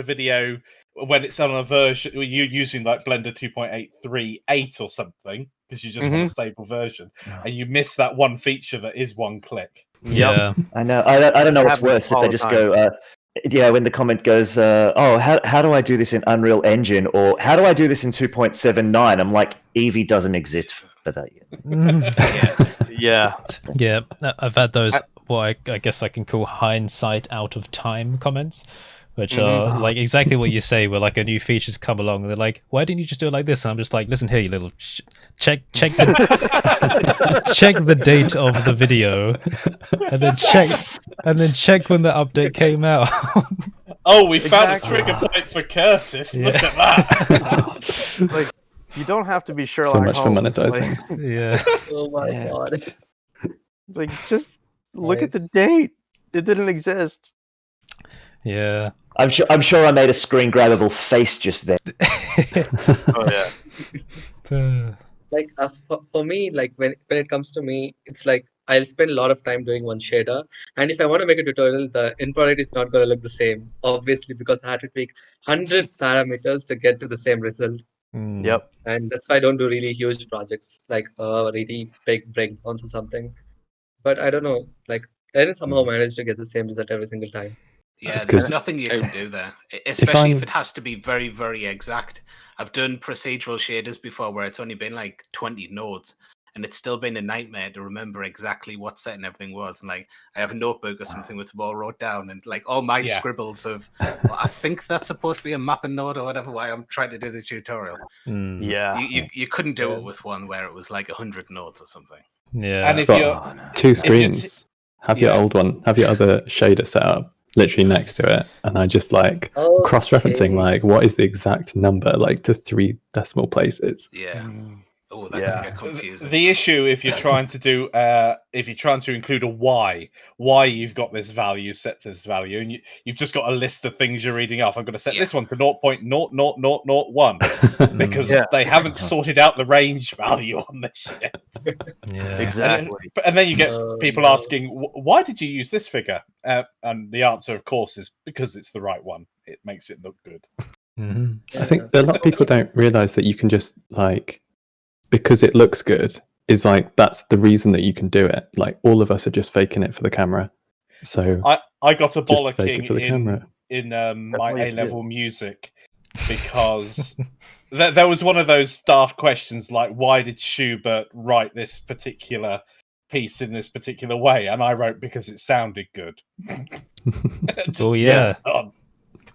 video when it's on a version you're using like Blender 2.838 or something because you just want a stable version, and you miss that one feature that is one click. Yeah. I know. I don't know what's worse if they just go. When the comment goes, how do I do this in Unreal Engine, or how do I do this in 2.79? I'm like, Eevee doesn't exist for that yet. Yeah. I've had those, what I guess I can call hindsight out of time comments, which are like exactly what you say, where like a new feature's come along and they're like, why didn't you just do it like this? And I'm just like, listen here, you little check the check the date of the video and then check when the update came out. Oh, we found a trigger point for Curtis. Look at that. Like, you don't have to be Sherlock So much for Holmes. monetizing. Oh my god. Like, just look at the date. It didn't exist. Yeah. I'm sure I made a screen grabbable face just then. Like for me, like when it comes to me, it's like I'll spend a lot of time doing one shader, and if I want to make a tutorial, the end product is not going to look the same, obviously, because I had to tweak 100 parameters to get to the same result. Yep. And that's why I don't do really huge projects, like really big breakdowns or something. But I don't know, like I didn't somehow manage to get the same result every single time. Yeah, there's nothing you can do there, especially if it has to be very, very exact. I've done procedural shaders before where it's only been like 20 nodes, and it's still been a nightmare to remember exactly what setting everything was. And like, I have a notebook or something with them all wrote down, and like all my scribbles of, well, I think that's supposed to be a mapping node or whatever. Why I'm trying to do the tutorial. Yeah, you couldn't do it with one where it was like 100 nodes or something. Yeah, and if you're two screens, have your old one, have your other shader set up literally next to it, and I just like cross-referencing like what is the exact number, like to 3 decimal places. Oh, that can get confusing. The issue if you're trying to do if you're trying to include a why you've got this value set to this value, and you've just got a list of things you're reading off. I'm going to set this one to 0.00001 because they haven't sorted out the range value on this yet. Exactly. And then you get people asking, why did you use this figure? And the answer, of course, is because it's the right one. It makes it look good. I think a lot of people don't realize that you can just like, because it looks good, is like that's the reason that you can do it. Like all of us are just faking it for the camera. So I got a just fake it bollocking for the camera. in my A-level music because there was one of those staff questions like, why did Schubert write this particular piece in this particular way? And I wrote, because it sounded good. Oh yeah.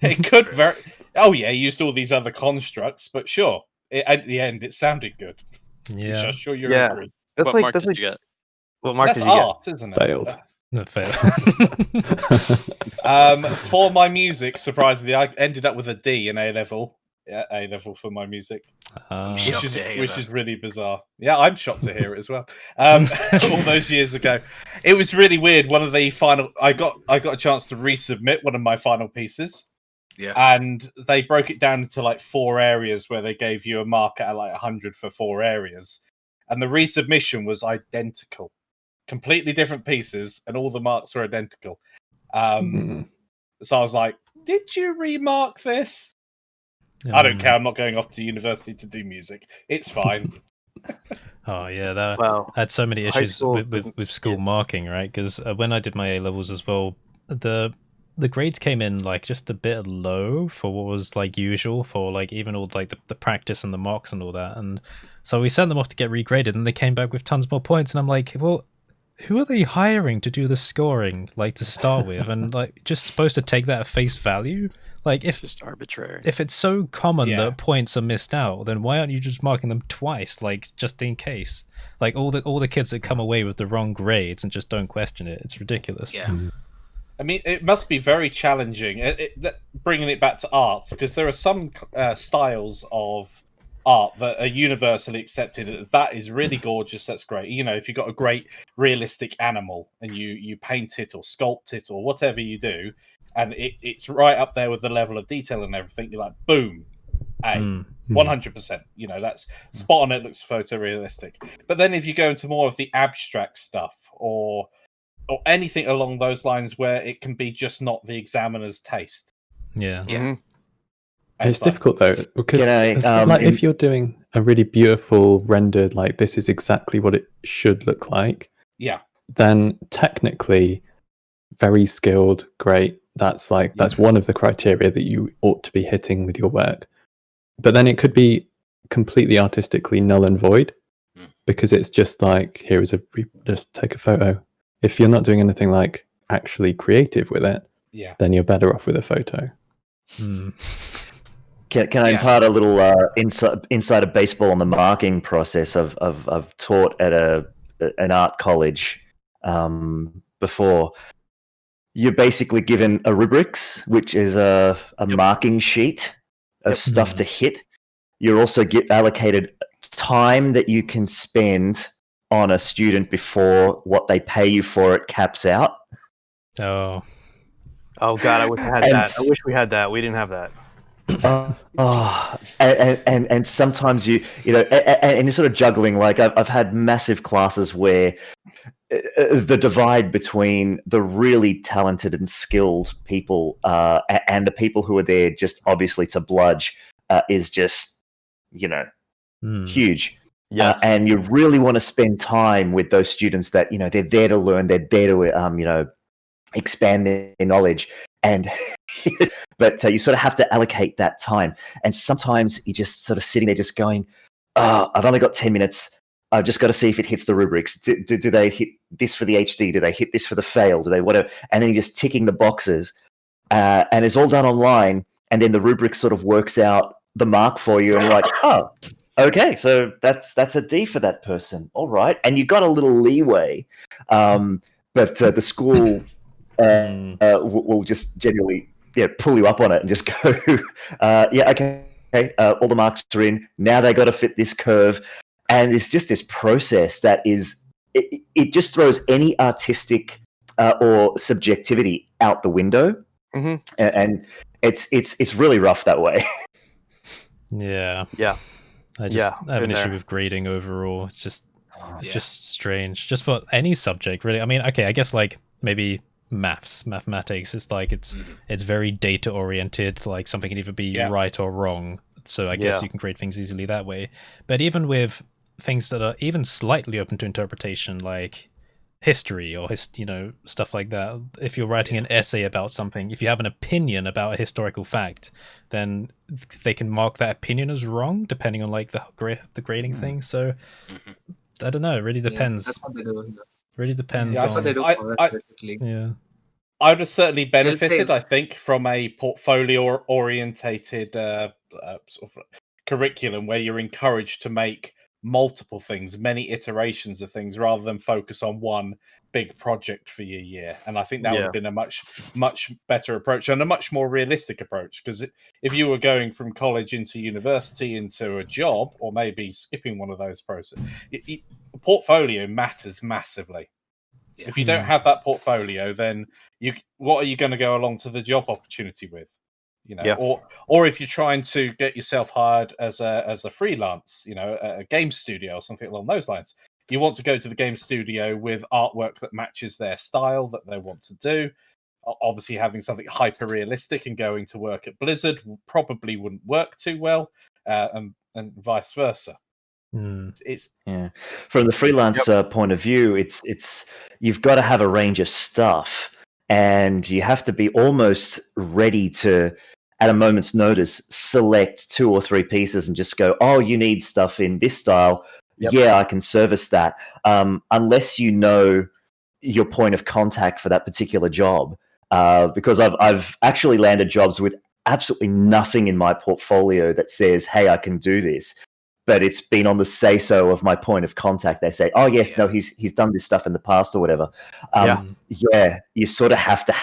It could very. Oh yeah, he used all these other constructs, but sure, at the end it sounded good. Yeah, sure you agree. What mark did you get? What mark That's did you art, get? isn't it? Failed. No, fail. For my music, surprisingly, I ended up with a D in A level. Yeah, A level for my music, which is really bizarre. Yeah, I'm shocked to hear it as well. All those years ago, it was really weird. One of the final, I got a chance to resubmit one of my final pieces. Yeah, and they broke it down into like 4 areas where they gave you a mark at like 100 for 4 areas, and the resubmission was identical, completely different pieces, and all the marks were identical. So I was like, "Did you remark this?" I don't care. I'm not going off to university to do music. It's fine. Oh yeah, I had so many issues with school marking, right? Because when I did my A levels as well, the grades came in like just a bit low for what was like usual for like even all like the practice and the mocks and all that, and so we sent them off to get regraded, and they came back with tons more points, and I'm like, well, who are they hiring to do the scoring like to start with, and like just supposed to take that at face value? Like if just arbitrary. If it's so common that points are missed out, then why aren't you just marking them twice, like just in case? Like all the kids that come away with the wrong grades and just don't question it, it's ridiculous. Yeah. I mean, it must be very challenging, bringing it back to arts, because there are some styles of art that are universally accepted. That is really gorgeous. That's great. You know, if you've got a great realistic animal and you paint it or sculpt it or whatever you do, and it's right up there with the level of detail and everything, you're like, boom, 100%. You know, that's spot on. It looks photorealistic. But then if you go into more of the abstract stuff or anything along those lines where it can be just not the examiner's taste. Yeah. It's difficult though, because if you're doing a really beautiful rendered, like this is exactly what it should look like, then technically very skilled, great. That's one of the criteria that you ought to be hitting with your work. But then it could be completely artistically null and void, because it's just like, here is just take a photo. If you're not doing anything like actually creative with it, then you're better off with a photo. Can I impart a little inside of baseball on the marking process? I've taught at an art college before. You're basically given a rubrics, which is a marking sheet of stuff to hit. You're also allocated time that you can spend on a student before what they pay you for it caps out. Oh God! I wish I had that. I wish we had that. We didn't have that. And sometimes you know, and you're sort of juggling. Like I've had massive classes where the divide between the really talented and skilled people and the people who are there just obviously to bludge is just, you know, huge. Yes. And you really want to spend time with those students that, you know, they're there to learn, they're there to, you know, expand their knowledge. And but you sort of have to allocate that time. And sometimes you're just sort of sitting there just going, I've only got 10 minutes. I've just got to see if it hits the rubrics. Do they hit this for the HD? Do they hit this for the fail? Do they whatever? And then you're just ticking the boxes. And it's all done online. And then the rubric sort of works out the mark for you. And you're like, oh, okay, so that's a D for that person. All right. And you got a little leeway. But the school will just generally pull you up on it and just go, okay, all the marks are in. Now they got to fit this curve. And it's just this process that is, it just throws any artistic or subjectivity out the window. And it's really rough that way. Yeah. I have an issue with grading overall. It's just strange. Just for any subject, really. I mean, okay, I guess like maybe mathematics. It's like it's very data oriented. Like something can either be right or wrong. So I guess you can grade things easily that way. But even with things that are even slightly open to interpretation, like history or stuff like that, if you're writing an essay about something, if you have an opinion about a historical fact, then they can mark that opinion as wrong depending on like the grading thing. So I don't know, it really depends. That's what they do. Really depends. That's what they do for us, basically. I would have certainly benefited, I think, from a portfolio orientated sort of curriculum where you're encouraged to make multiple things, many iterations of things, rather than focus on one big project for your year. And I think that would have been a much better approach and a much more realistic approach, because if you were going from college into university into a job, or maybe skipping one of those processes, portfolio matters massively. If you don't have that portfolio, then what are you going to go along to the job opportunity with? You know, or if you're trying to get yourself hired as a freelance, you know, a game studio or something along those lines, you want to go to the game studio with artwork that matches their style that they want to do. Obviously, having something hyper realistic and going to work at Blizzard probably wouldn't work too well, and vice versa. It's from the freelance point of view, it's you've got to have a range of stuff, and you have to be almost ready to, at a moment's notice, select 2 or 3 pieces and just go, oh, you need stuff in this style. I can service that, unless you know your point of contact for that particular job, because I've actually landed jobs with absolutely nothing in my portfolio that says, hey, I can do this. But it's been on the say-so of my point of contact. They say, oh, yes, no, he's done this stuff in the past or whatever. Yeah, you sort of have to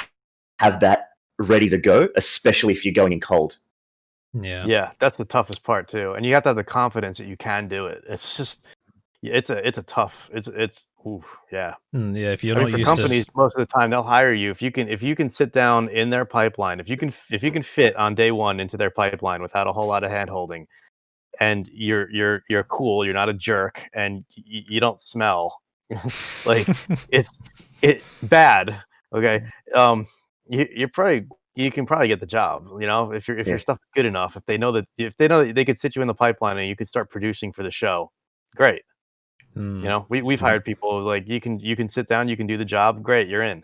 have that ready to go, especially if you're going in cold. Yeah, that's the toughest part too. And you have to have the confidence that you can do it. It's just, it's a tough, oof, yeah. Yeah, if you're I not mean, for used companies, to... most of the time they'll hire you if you can sit down in their pipeline, if you can fit on day one into their pipeline without a whole lot of hand holding, and you're cool, you're not a jerk, and you don't smell like it's bad. Okay, you can probably get the job. You know, if your stuff is good enough, if they know that they could sit you in the pipeline and you could start producing for the show, great. You know, we've hired people like you can sit down, you can do the job, great, you're in.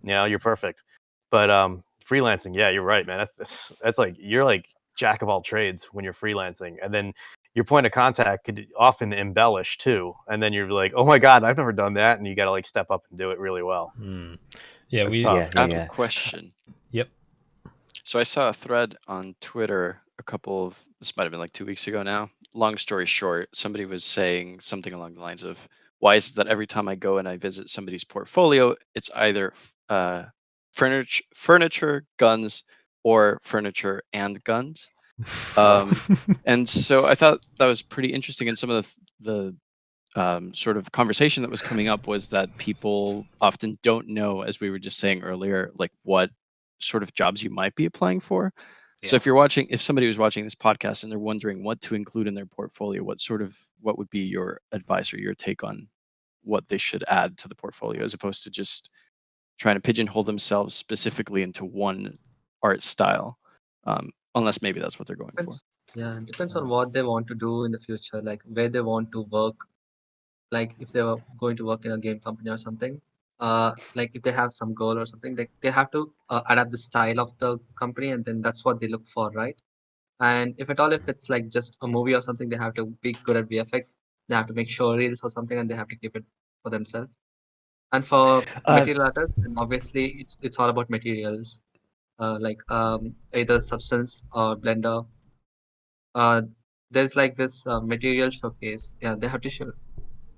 You know, you're perfect. But freelancing, yeah, you're right, man. That's like you're like jack of all trades when you're freelancing, and then your point of contact could often embellish too, and then you're like, oh my god, I've never done that, and you got to like step up and do it really well. Yeah, I have a question. Yep. So I saw a thread on Twitter this might have been like 2 weeks ago now. Long story short, somebody was saying something along the lines of, why is it that every time I go and I visit somebody's portfolio, it's either furniture, guns, or furniture and guns? And so I thought that was pretty interesting. And some of the sort of conversation that was coming up was that people often don't know, as we were just saying earlier, like what sort of jobs you might be applying for. So if somebody was watching this podcast and they're wondering what to include in their portfolio, what would be your advice or your take on what they should add to the portfolio, as opposed to just trying to pigeonhole themselves specifically into one art style, unless maybe that's what they're going for. Yeah, it depends on what they want to do in the future, like where they want to work. Like if they were going to work in a game company or something, like if they have some goal or something, they have to adapt the style of the company, and then that's what they look for, right? And if it's like just a movie or something, they have to be good at VFX. They have to make show reels or something, and they have to keep it for themselves. And for material artists, then obviously it's all about materials, like either Substance or Blender. There's like this material showcase. Yeah, they have to show.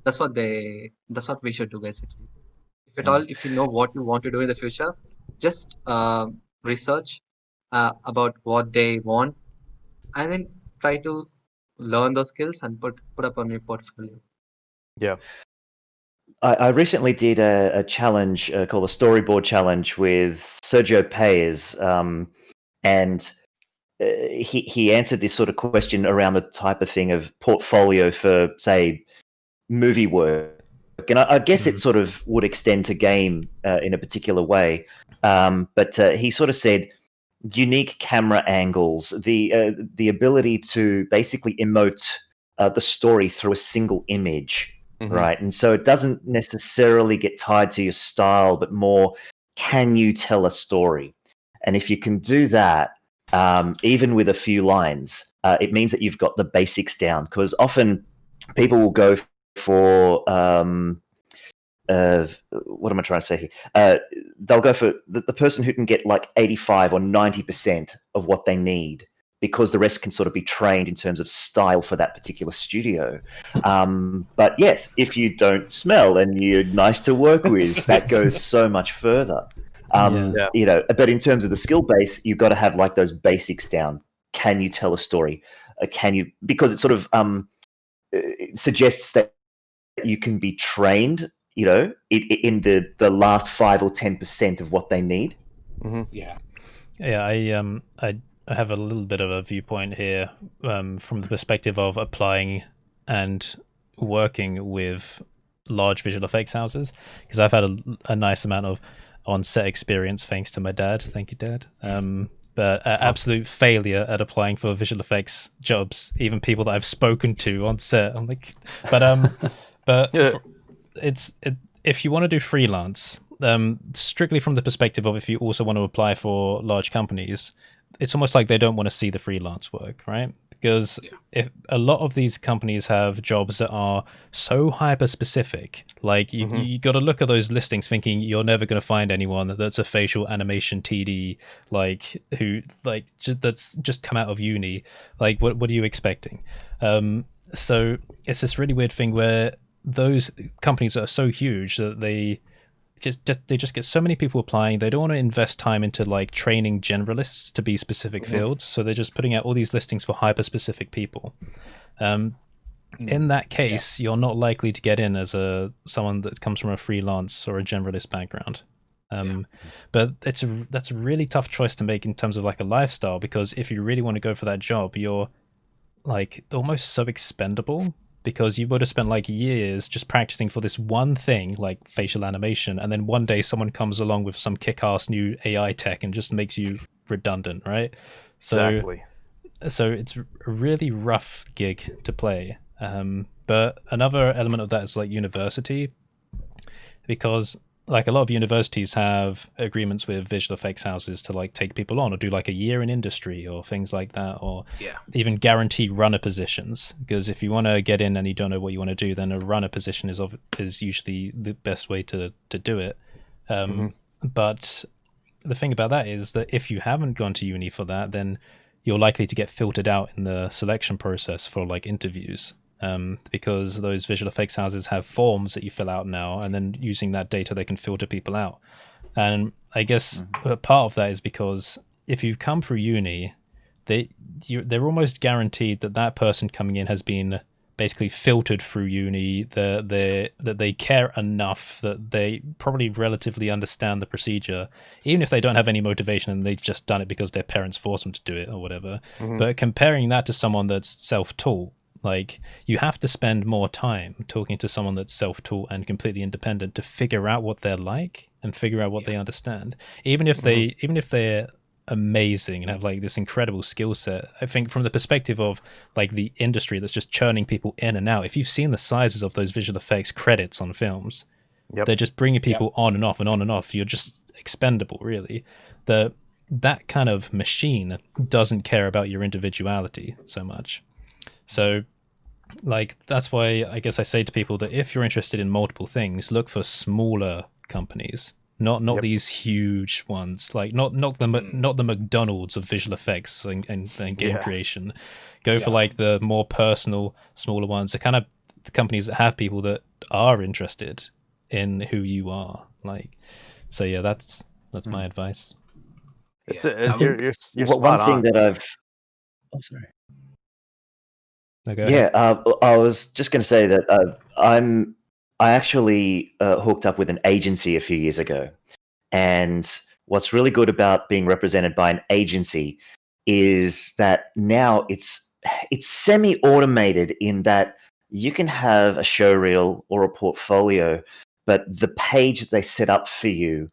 That's what we should do basically. If you know what you want to do in the future, just research about what they want, and then try to learn those skills and put up on your portfolio. Yeah. I recently did a challenge called a storyboard challenge with Sergio Paez, and he answered this sort of question around the type of thing of portfolio for, say, movie work. And I guess it sort of would extend to game in a particular way. But he sort of said unique camera angles, the ability to basically emote the story through a single image, right? And so it doesn't necessarily get tied to your style, but more, can you tell a story? And if you can do that, even with a few lines, it means that you've got the basics down. Because often people will go for what am I trying to say here? They'll go for the person who can get like 85 or 90% of what they need, because the rest can sort of be trained in terms of style for that particular studio. But yes, if you don't smell and you're nice to work with, that goes so much further. You know, but in terms of the skill base, you've got to have like those basics down. Can you tell a story? Because it sort of it suggests that you can be trained, you know, in the last 5 or 10% of what they need. Yeah, I have a little bit of a viewpoint here from the perspective of applying and working with large visual effects houses, because I've had a nice amount of on-set experience thanks to my dad. Thank you, Dad. But absolute failure at applying for visual effects jobs, even people that I've spoken to on set. I'm like, but if you want to do freelance, strictly from the perspective of if you also want to apply for large companies, it's almost like they don't want to see the freelance work, right? because if a lot of these companies have jobs that are so hyper specific, like you got to look at those listings thinking you're never going to find anyone that's a facial animation TD, like who like that's just come out of uni. Like what are you expecting? So it's this really weird thing where those companies are so huge that they just get so many people applying. They don't want to invest time into like training generalists to be specific fields, so they're just putting out all these listings for hyper specific people. In that case, you're not likely to get in as someone that comes from a freelance or a generalist background. But that's a really tough choice to make in terms of like a lifestyle, because if you really want to go for that job, you're like almost so expendable, because you would have spent like years just practicing for this one thing, like facial animation, and then one day someone comes along with some kick-ass new AI tech and just makes you redundant, right? Exactly. So it's a really rough gig to play. But another element of that is like university, because like a lot of universities have agreements with visual effects houses to like take people on or do like a year in industry or things like that, or even guarantee runner positions. Because if you want to get in and you don't know what you want to do, then a runner position is usually the best way to do it. But the thing about that is that if you haven't gone to uni for that, then you're likely to get filtered out in the selection process for like interviews. Because those visual effects houses have forms that you fill out now, and then using that data they can filter people out. And I guess part of that is because if you come through uni, they're almost guaranteed that person coming in has been basically filtered through uni, that they care enough that they probably relatively understand the procedure, even if they don't have any motivation and they've just done it because their parents forced them to do it or whatever. But comparing that to someone that's self-taught, like you have to spend more time talking to someone that's self-taught and completely independent to figure out what they're like and figure out what they understand. Even if they're amazing and have like this incredible skill set, I think from the perspective of like the industry that's just churning people in and out, if you've seen the sizes of those visual effects credits on films, they're just bringing people on and off and on and off. You're just expendable, really. That kind of machine doesn't care about your individuality so much. So like that's why I guess I say to people that if you're interested in multiple things, look for smaller companies, not these huge ones, like not the McDonald's of visual effects and game creation. Go for like the more personal, smaller ones, the kind of the companies that have people that are interested in who you are. Like, so yeah, that's my advice. You're one thing that I've sorry. Okay. I was just going to say that I actually hooked up with an agency a few years ago, and what's really good about being represented by an agency is that now it's semi-automated in that you can have a show reel or a portfolio, but the page that they set up for you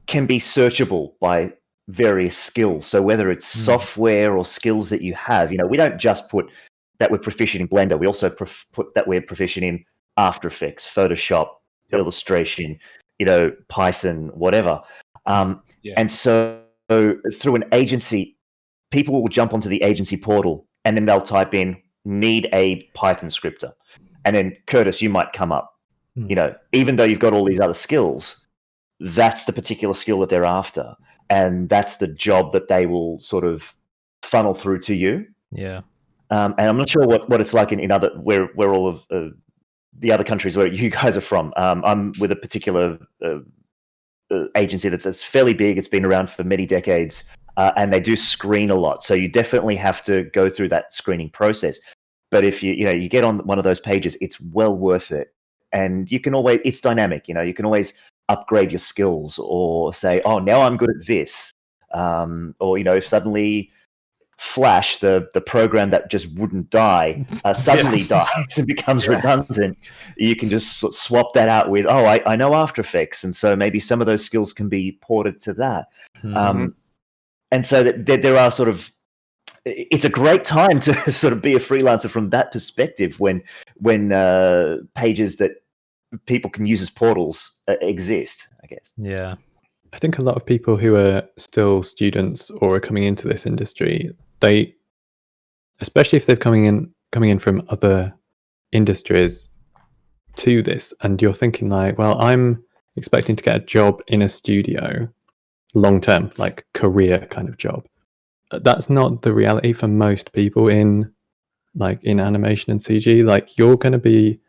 can be searchable by various skills. So whether it's software or skills that you have, we don't just put that we're proficient in Blender. We also put that we're proficient in After Effects, Photoshop, illustration, Python, whatever. And so through an agency, people will jump onto the agency portal and then they'll type in, need a Python scripter. And then Curtis, you might come up. Even though you've got all these other skills, that's the particular skill that they're after. And that's the job that they will sort of funnel through to you. Yeah. And I'm not sure what it's like in other where all of the other countries where you guys are from. I'm with a particular agency that's fairly big. It's been around for many decades, and they do screen a lot. So you definitely have to go through that screening process. But if you get on one of those pages, it's well worth it. And you can always, it's dynamic. You can always upgrade your skills or say, oh, now I'm good at this. Or if suddenly Flash, the program that just wouldn't die, suddenly dies and becomes redundant, you can just swap that out with, I know After Effects, and so maybe some of those skills can be ported to that. And so there are sort of, it's a great time to sort of be a freelancer from that perspective when pages that people can use as portals exist, I guess. Yeah. I think a lot of people who are still students or are coming into this industry, they especially if they're coming in from other industries to this, and you're thinking like, well, I'm expecting to get a job in a studio long term, like career kind of job. That's not the reality for most people in animation and CG. Like, you're going to be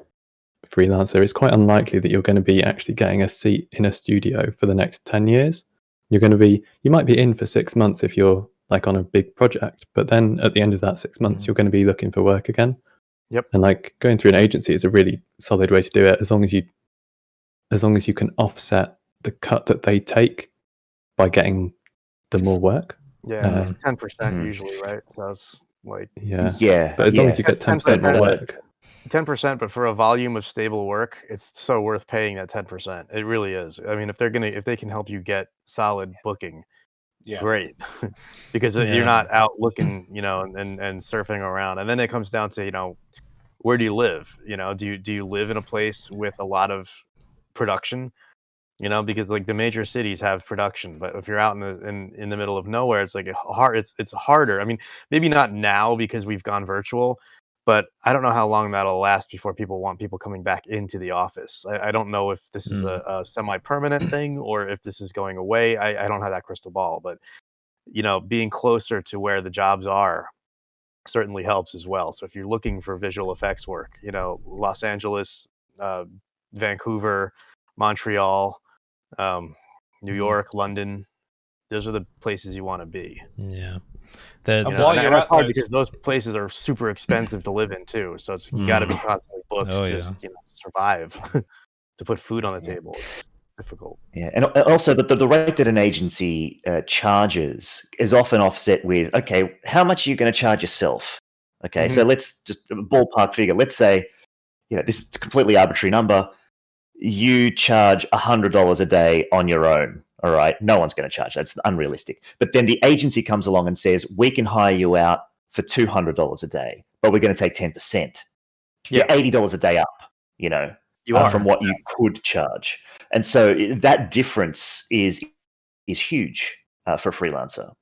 a freelancer. It's quite unlikely that you're going to be actually getting a seat in a studio for the next 10 years. You might be in for 6 months if you're like on a big project, but then at the end of that 6 months, you're going to be looking for work again. Yep. And like going through an agency is a really solid way to do it, as long as you can offset the cut that they take by getting the more work. Yeah, it's 10% usually, right? So it's like but as long as you get 10% more work. 10%, but for a volume of stable work, it's so worth paying that 10%. It really is. I mean, if they can help you get solid booking, great, because you're not out looking, and surfing around. And then it comes down to, where do you live? Do you live in a place with a lot of production? Because like the major cities have production, but if you're out in the middle of nowhere, it's like it's harder. I mean, maybe not now because we've gone virtual, but I don't know how long that'll last before people want people coming back into the office. I don't know if this is a semi-permanent thing or if this is going away. I don't have that crystal ball, but being closer to where the jobs are certainly helps as well. So if you're looking for visual effects work, Los Angeles, Vancouver, Montreal, New York, London, those are the places you want to be. Yeah. While you're at because those places are super expensive to live in too. So you got to be constantly booked to survive, to put food on the table. It's difficult. Yeah, and also the rate that an agency charges is often offset with, okay, how much are you going to charge yourself? Okay, so let's just ballpark figure. Let's say, this is a completely arbitrary number. You charge $100 a day on your own. All right, no one's going to charge. That's unrealistic. But then the agency comes along and says, we can hire you out for $200 a day, but we're going to take 10%. You're $80 a day up, from what you could charge. And so that difference is huge for a freelancer.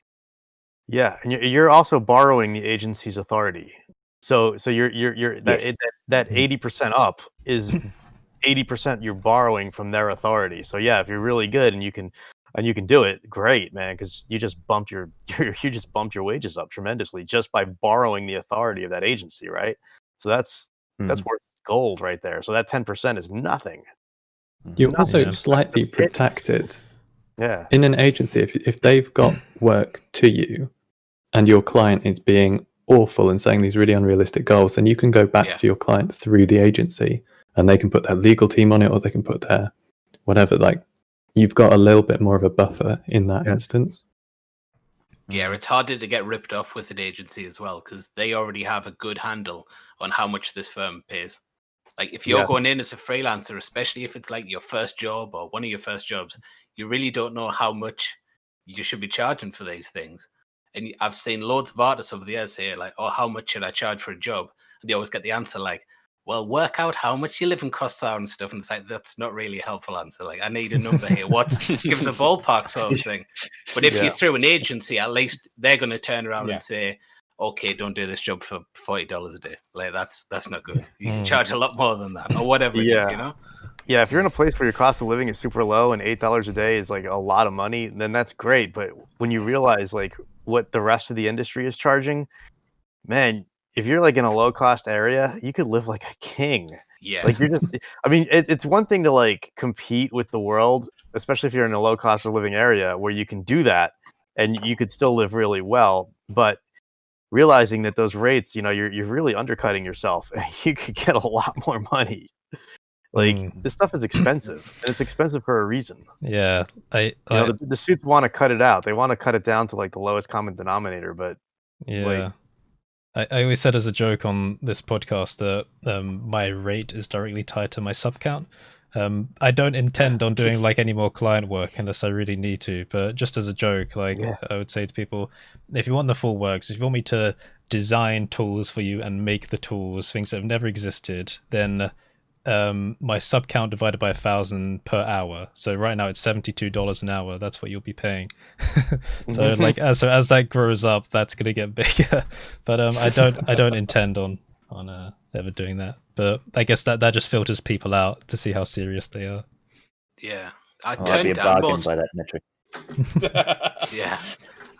Yeah, and you're also borrowing the agency's authority. So you're that 80% up is 80% you're borrowing from their authority. So yeah, if you're really good and you can do it, great, man, because you just bumped your wages up tremendously just by borrowing the authority of that agency, right? So that's worth gold right there. So that 10% is nothing. You're also slightly protected. Yeah. In an agency, if they've got work to you and your client is being awful and saying these really unrealistic goals, then you can go back to your client through the agency and they can put their legal team on it, or they can put their whatever. Like, you've got a little bit more of a buffer in that instance. Yeah, it's harder to get ripped off with an agency as well, because they already have a good handle on how much this firm pays. Like, if you're going in as a freelancer, especially if it's like your first job or one of your first jobs, you really don't know how much you should be charging for these things. And I've seen loads of artists over the years say, like, oh, how much should I charge for a job? And they always get the answer like, well, work out how much your living costs are and stuff. And it's like, that's not really a helpful answer. Like, I need a number here. Give us a ballpark sort of thing. But if you're through an agency, at least they're going to turn around and say, okay, don't do this job for $40 a day. Like, that's not good. You can charge a lot more than that, or whatever it is, Yeah, if you're in a place where your cost of living is super low and $8 a day is like a lot of money, then that's great. But when you realize like what the rest of the industry is charging, man, if you're like in a low cost area, you could live like a king. Yeah. Like you're just, I mean, it's one thing to like compete with the world, especially if you're in a low cost of living area where you can do that and you could still live really well. But realizing that those rates, you're really undercutting yourself. You could get a lot more money. Like this stuff is expensive, and it's expensive for a reason. Yeah, the suits want to cut it out. They want to cut it down to like the lowest common denominator. But I always said as a joke on this podcast that my rate is directly tied to my sub count. I don't intend on doing like any more client work unless I really need to, but just as a joke, like I would say to people, if you want the full works, if you want me to design tools for you and make the tools, things that have never existed, then my sub count divided by 1,000 per hour. So right now it's $72 an hour. That's what you'll be paying. So like as that grows up, that's gonna get bigger. But I don't intend on ever doing that. But I guess that just filters people out to see how serious they are. Yeah, I I'd be turned down bargained most. by that metric. Yeah,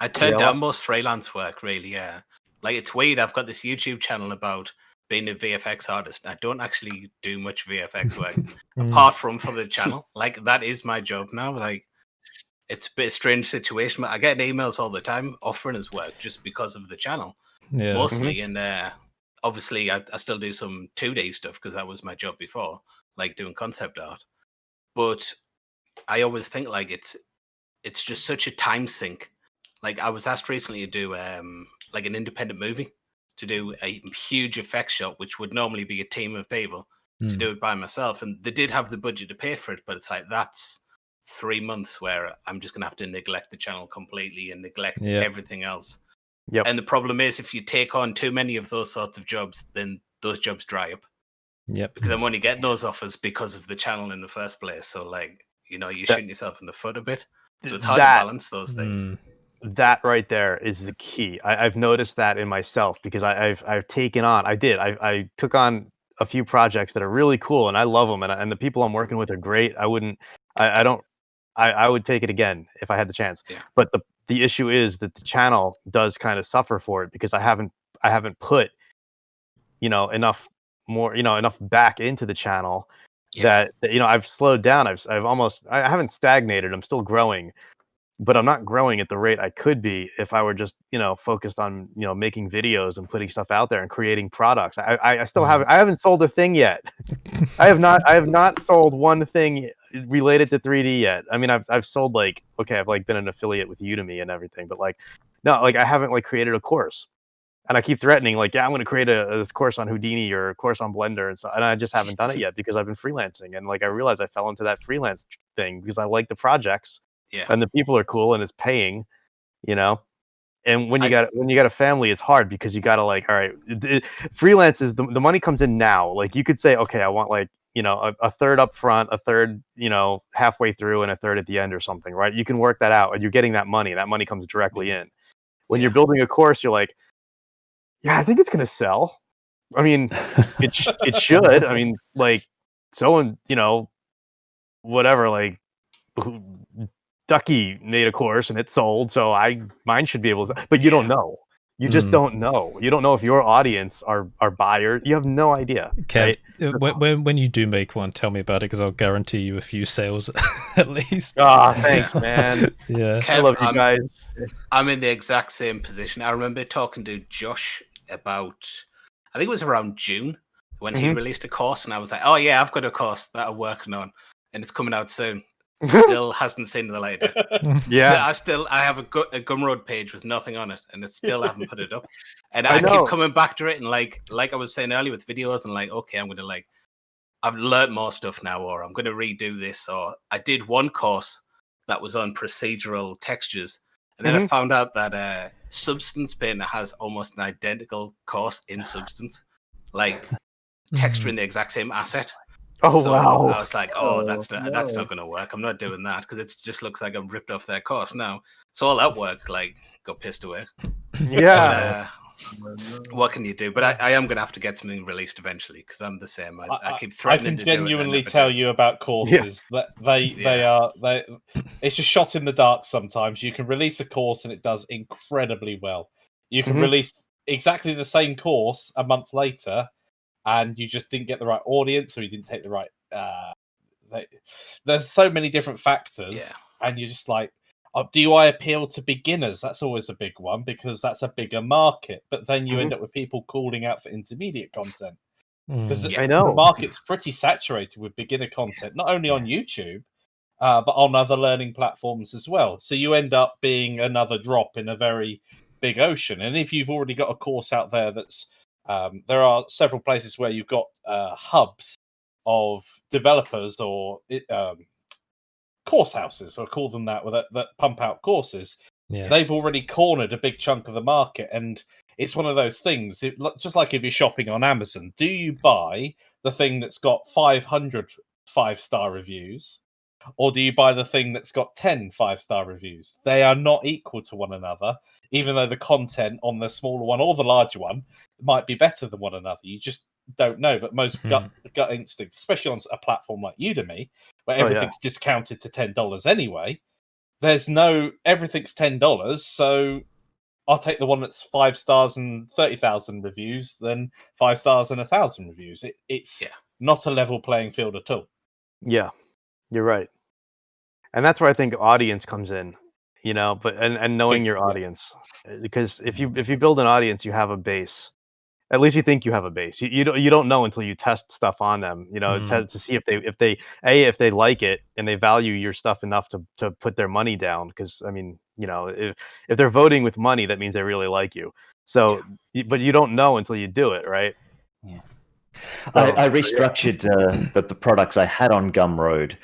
I turned down most freelance work. Really, yeah. Like it's weird. I've got this YouTube channel about being a VFX artist. I don't actually do much VFX work apart from for the channel. Like that is my job now. Like it's a bit of a strange situation. But I get emails all the time offering us work just because of the channel, mostly. And obviously, I still do some 2-day stuff because that was my job before, like doing concept art. But I always think like it's just such a time sink. Like I was asked recently to do like an independent movie, to do a huge effects shot, which would normally be a team of people, to do it by myself. And they did have the budget to pay for it, but it's like that's 3 months where I'm just going to have to neglect the channel completely and neglect everything else. Yep. And the problem is if you take on too many of those sorts of jobs, then those jobs dry up. Yep. Because I'm only getting those offers because of the channel in the first place. So like, you know, you're shooting yourself in the foot a bit. So it's hard to balance those things. That right there is the key. I've noticed that in myself because I've taken on. I took on a few projects that are really cool and I love them and the people I'm working with are great. I would take it again if I had the chance. Yeah. But the issue is that the channel does kind of suffer for it because I haven't put enough back into the channel that I've slowed down. I haven't stagnated. I'm still growing. But I'm not growing at the rate I could be if I were just, focused on, making videos and putting stuff out there and creating products. I still haven't sold a thing yet. I have not sold one thing related to 3D yet. I mean, I've sold I've been an affiliate with Udemy and everything, but I haven't created a course. And I keep threatening I'm going to create this course on Houdini or a course on Blender and I just haven't done it yet because I've been freelancing and I realized I fell into that freelance thing because I like the projects. Yeah. And the people are cool and it's paying, and when you got a family, it's hard because you got to all right, freelance is the money comes in now. Like you could say, okay, I want a third up front, a third, halfway through and a third at the end or something, right? You can work that out and you're getting that money. That money comes directly in. When you're building a course, you're like, yeah, I think it's going to sell. I mean, it should. I mean, whatever, Ducky made a course and it sold, so mine should be able to. But you don't know. You just don't know. You don't know if your audience are buyers. You have no idea. Kev, right? when you do make one, tell me about it because I'll guarantee you a few sales at least. Thanks, man. Yeah, Kev, I love you guys. I'm in the exact same position. I remember talking to Josh about, I think it was around June when he released a course, and I was like, "Oh yeah, I've got a course that I'm working on, and it's coming out soon." Still hasn't seen the light. Yeah, I have a Gumroad page with nothing on it, and it still haven't put it up. And I keep coming back to it, and like I was saying earlier with videos, and okay, I'm gonna I've learned more stuff now, or I'm gonna redo this, or I did one course that was on procedural textures, and then I found out that Substance Painter has almost an identical course in Substance, texturing the exact same asset. Oh, so wow. I was like, that's not going to work. I'm not doing that because it just looks like I've ripped off their course now. So all that work got pissed away. Yeah. But, what can you do? But I am going to have to get something released eventually because I'm the same. I keep threatening to do it. I can genuinely tell you about courses that they are. It's just shot in the dark sometimes. You can release a course and it does incredibly well. You can release exactly the same course a month later and you just didn't get the right audience, or you didn't take the right. There's so many different factors, and you're just like, do I appeal to beginners? That's always a big one because that's a bigger market. But then you end up with people calling out for intermediate content because I know the market's pretty saturated with beginner content, not only on YouTube, but on other learning platforms as well. So you end up being another drop in a very big ocean. And if you've already got a course out there that's there are several places where you've got hubs of developers or course houses, or call them that pump out courses. Yeah. They've already cornered a big chunk of the market, and it's one of those things. Just like if you're shopping on Amazon, do you buy the thing that's got 500 5-star reviews, or do you buy the thing that's got 10 5-star reviews? They are not equal to one another, even though the content on the smaller one or the larger one might be better than one another. You just don't know. But most gut instincts, especially on a platform like Udemy, where everything's discounted to $10 anyway, everything's $10, so I'll take the one that's 5 stars and 30,000 reviews than 5 stars and 1,000 reviews. It's not a level playing field at all. Yeah, you're right. And that's where I think audience comes in, but and knowing your audience, because if you build an audience, you have a base. At least you think you have a base. You don't know until you test stuff on them, to see if they like it and they value your stuff enough to put their money down. Because I mean, if they're voting with money, that means they really like you. So, but you don't know until you do it, right? Yeah. I restructured the products I had on Gumroad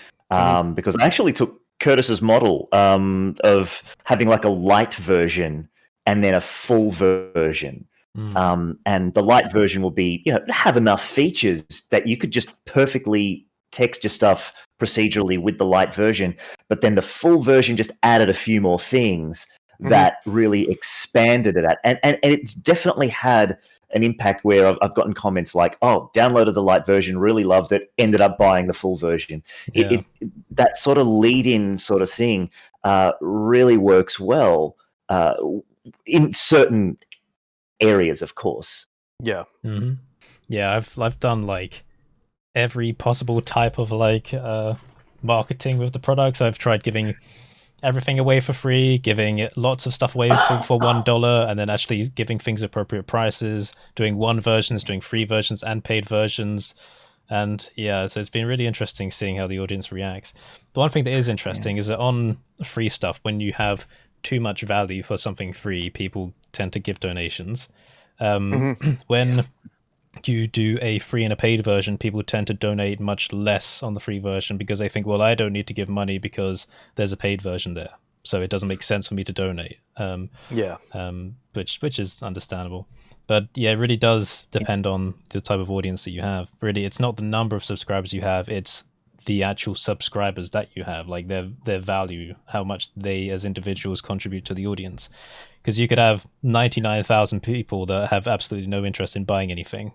because I actually took Curtis's model of having like a light version and then a full version. And the light version will be, have enough features that you could just perfectly text your stuff procedurally with the light version. But then the full version just added a few more things that really expanded it. And it's definitely had an impact where I've gotten comments like, oh, downloaded the light version, really loved it, ended up buying the full version. Yeah. That sort of lead-in sort of thing really works well in certain areas, of course. Yeah. Yeah, I've done like every possible type of like marketing with the products. I've tried giving everything away for free, giving lots of stuff away for $1, and then actually giving things appropriate prices, doing one versions, doing free versions and paid versions. And yeah, so it's been really interesting seeing how the audience reacts. The one thing that is interesting is that on free stuff, when you have too much value for something free, people tend to give donations. When you do a free and a paid version, people tend to donate much less on the free version because they think, well, I don't need to give money because there's a paid version there, so it doesn't make sense for me to donate. Which is understandable. But yeah, it really does depend on the type of audience that you have. Really, it's not the number of subscribers you have, it's the actual subscribers that you have, like their value, how much they as individuals contribute to the audience. Because you could have 99,000 people that have absolutely no interest in buying anything,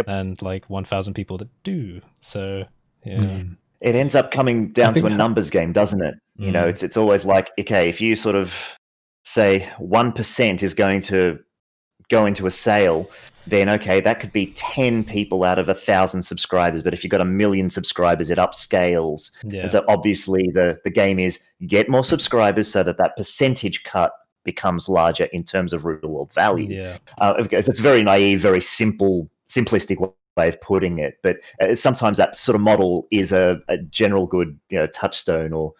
and like 1,000 people that do. So yeah, it ends up coming down to a numbers game, doesn't it? It's always like, okay, if you sort of say 1% is going to go into a sale, then okay, that could be 10 people out of 1,000 subscribers. But if you've got 1 million subscribers, it upscales. And so obviously the game is get more subscribers so that percentage cut becomes larger in terms of real world value. It's very naive, very simplistic way of putting it. But sometimes that sort of model is a general good, touchstone or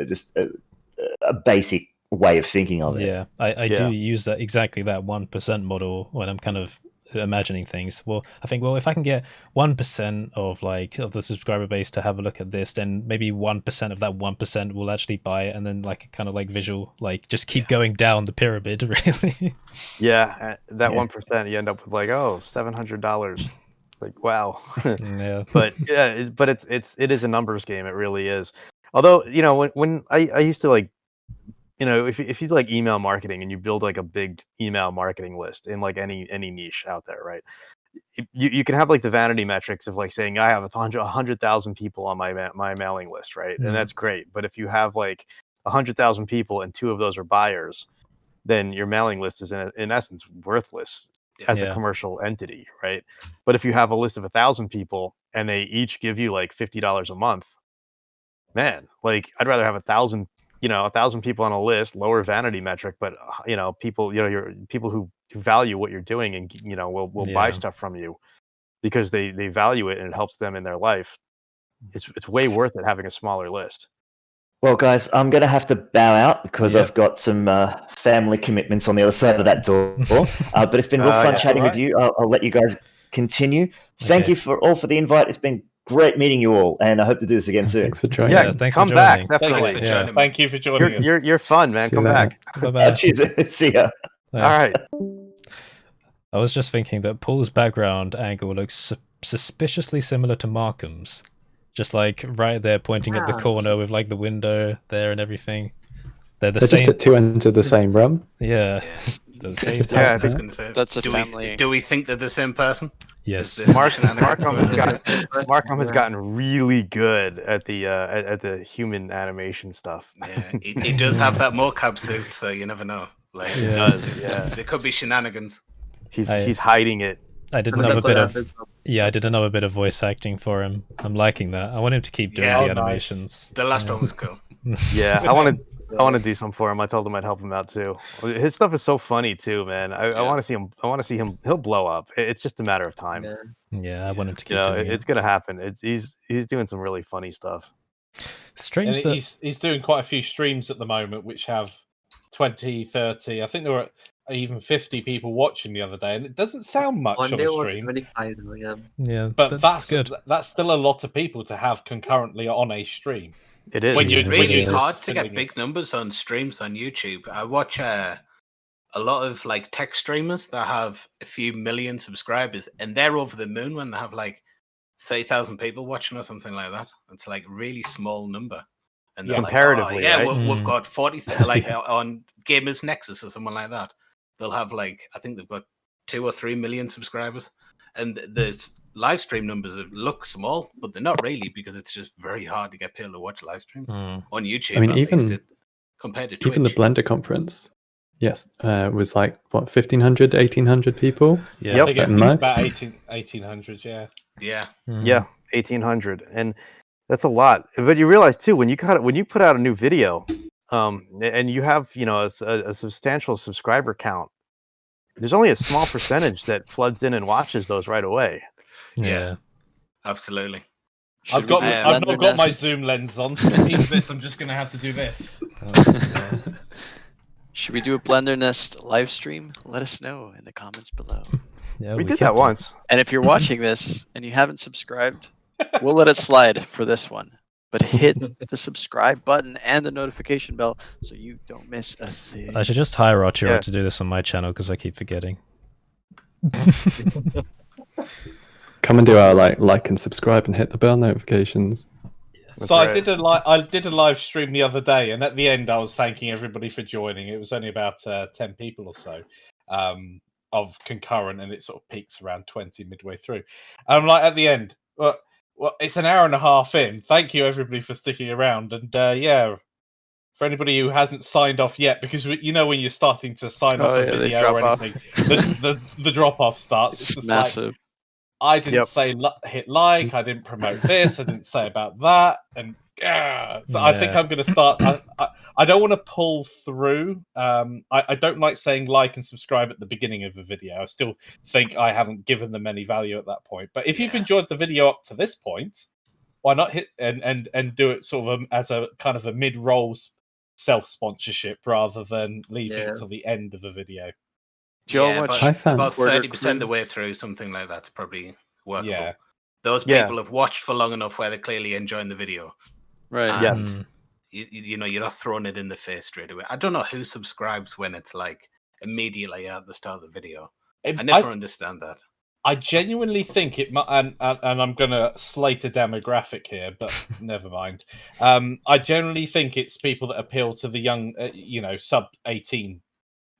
just a basic way of thinking of it. Yeah, I do use that 1% model when I'm kind of imagining things. Well, I think, if I can get 1% of the subscriber base to have a look at this, then maybe 1% of that 1% will actually buy it, and then like kind of like visual, like just keep going down the pyramid, really. Yeah, that 1% you end up with like, $700. Like, wow. But it is a numbers game. It really is. Although, when I used to like, if you like email marketing and you build like a big email marketing list in like any niche out there, right? You can have like the vanity metrics of like saying I have 100,000 people on my mailing list, right? And that's great. But if you have like 100,000 people and 2 of those are buyers, then your mailing list is in essence worthless as a commercial entity, right? But if you have a list of 1,000 people and they each give you like $50 a month, man, like I'd rather have 1,000 people on a list, lower vanity metric, but people, your people who value what you're doing and will buy stuff from you because they value it and it helps them in their life. It's way worth it having a smaller list. Well, guys, I'm going to have to bow out because I've got some family commitments on the other side of that door. But it's been real fun chatting with you. I'll let you guys continue. Thank you for the invite. It's been great meeting you all, and I hope to do this again soon. Thanks for joining. Yeah, thanks for joining. Back, definitely. Thank you for joining us. You're fun, man. Come back. Bye-bye. Cheers. See ya. All right. I was just thinking that Paul's background angle looks suspiciously similar to Markom's. Just like right there pointing at the corner with like the window there and everything. They're the They're same. just at two ends of the same room. Yeah. Yeah. The same Yeah, I was going to say, That's a do family. do we think they're the same person? Yes. Markom has gotten really good at the human animation stuff. Yeah, he does have that mocap suit, so you never know. Like, He does, yeah. There could be shenanigans. He's hiding it. I did another bit of I did another bit of voice acting for him. I'm liking that. I want him to keep doing the animations. The last one was cool. Yeah, I want to do some for him. I told him I'd help him out too. His stuff is so funny too, man. I want to see him. I want to see him. He'll blow up. It's just a matter of time. Yeah, I want him to keep doing it. It's gonna happen. He's doing some really funny stuff. Strange and that he's doing quite a few streams at the moment, which have 20, 30. I think there were even 50 people watching the other day, and it doesn't sound much One on day a was stream. 75, Yeah, but that's good. That's still a lot of people to have concurrently on a stream. It is. It's really hard to get big numbers on streams on YouTube. I watch a lot of like tech streamers that have a few million subscribers, and they're over the moon when they have like 30,000 people watching or something like that. It's like really small number. And they're comparatively, like, right? we've got 40, like on Gamers Nexus or someone like that. They'll have like, I think they've got 2 or 3 million subscribers. And the live stream numbers look small, but they're not really, because it's just very hard to get people to watch live streams on YouTube. I mean, even compared to Twitch. Even the Blender conference, was like what 1,500, 1,800 people. Yeah, I think about 1,800. Yeah. Yeah. Yeah, 1,800, and that's a lot. But you realize too, when you put out a new video, and you have a substantial subscriber count, there's only a small percentage that floods in and watches those right away. Yeah, absolutely. I've not got my zoom lens on. This, I'm just going to have to do this. Should we do a BlenderNest live stream? Let us know in the comments below. Yeah, we did that once. And if you're watching this and you haven't subscribed, we'll let it slide for this one. But hit the subscribe button and the notification bell so you don't miss a thing. I should just hire Arturo to do this on my channel because I keep forgetting. Come and do our like and subscribe and hit the bell notifications. So I did a live stream the other day, and at the end I was thanking everybody for joining. It was only about 10 people or so of concurrent, and it sort of peaks around 20 midway through. I'm like at the end, well, it's an hour and a half in. Thank you everybody for sticking around, and for anybody who hasn't signed off yet, because when you're starting to sign off a video or anything, the drop off starts. It's massive. I didn't say hit like, I didn't promote this, I didn't say about that, and so I think I'm going to start. I don't want to pull through. I don't like saying like and subscribe at the beginning of a video. I still think I haven't given them any value at that point. But if you've enjoyed the video up to this point, why not hit and do it sort of as a kind of a mid-roll self-sponsorship rather than leaving it till the end of the video. About 30% of the way through, something like that's probably workable. Yeah. Those people have watched for long enough where they're clearly enjoying the video. Right. And you're not throwing it in the face straight away. I don't know who subscribes when it's like immediately at the start of the video. I never understand that. I genuinely think it might, and I'm going to slate a demographic here, but never mind. I generally think it's people that appeal to the young, sub 18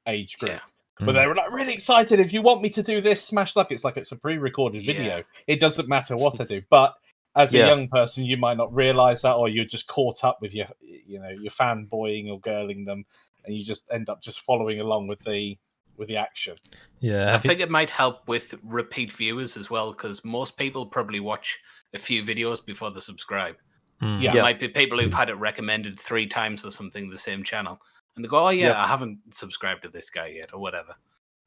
age group. Yeah. But they were like really excited. If you want me to do this, smash like it's a pre-recorded video. It doesn't matter what I do. But as a young person, you might not realize that, or you're just caught up with your fanboying or girling them, and you just end up just following along with the action. Yeah, I think it might help with repeat viewers as well, because most people probably watch a few videos before they subscribe. So there might be people who've had it recommended 3 times or something, the same channel. And they go, I haven't subscribed to this guy yet, or whatever.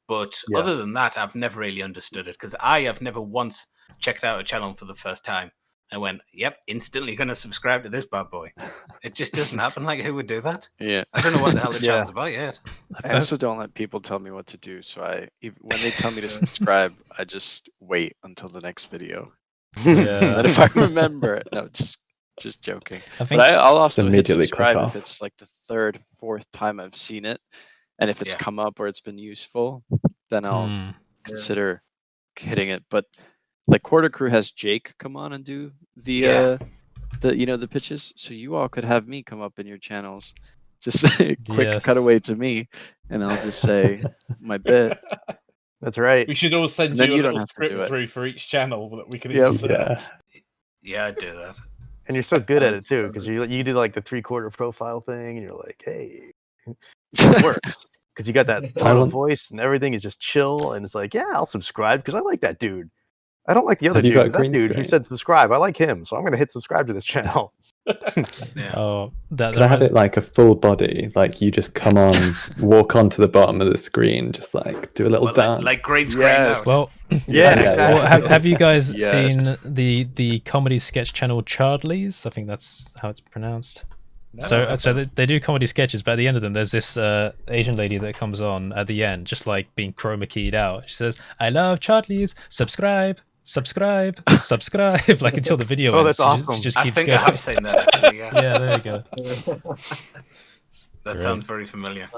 But other than that, I've never really understood it, because I have never once checked out a channel for the first time and went, yep, instantly going to subscribe to this bad boy. It just doesn't happen. Like, who would do that? Yeah. I don't know what the hell the channel's about yet. I also don't let people tell me what to do. So when they tell me to subscribe, I just wait until the next video. Yeah. And if I remember it, no, just joking. I'll also hit subscribe if it's like the 3rd, 4th time I've seen it, and if it's come up or it's been useful, then I'll consider hitting it. But Like Quarter Crew has Jake come on and do the the pitches. So you all could have me come up in your channels. Just a quick cutaway to me, and I'll just say my bit. That's right. We should all send you a little script through for each channel that we can insert. Yeah, I'd do that. And you're so good at it too, because you do like the 3/4 profile thing, and you're like, hey, it works because you got that tone of voice and everything is just chill, and it's like, yeah, I'll subscribe because I like that dude. I don't like the other dude. That dude who said subscribe, I like him, so I'm gonna hit subscribe to this channel. Could I have it like a full body, like you just come on, walk onto the bottom of the screen, just like do a little dance, like green screen out. Well, Well, have you guys seen the comedy sketch channel Chardley's? I think that's how it's pronounced. No, so they do comedy sketches, but at the end of them, there's this Asian lady that comes on at the end, just like being chroma keyed out. She says, "I love Chardley's. Subscribe." Like until the video ends. That's awesome. She just keeps going. I have seen that actually. Yeah. Yeah, there you go. That sounds very familiar.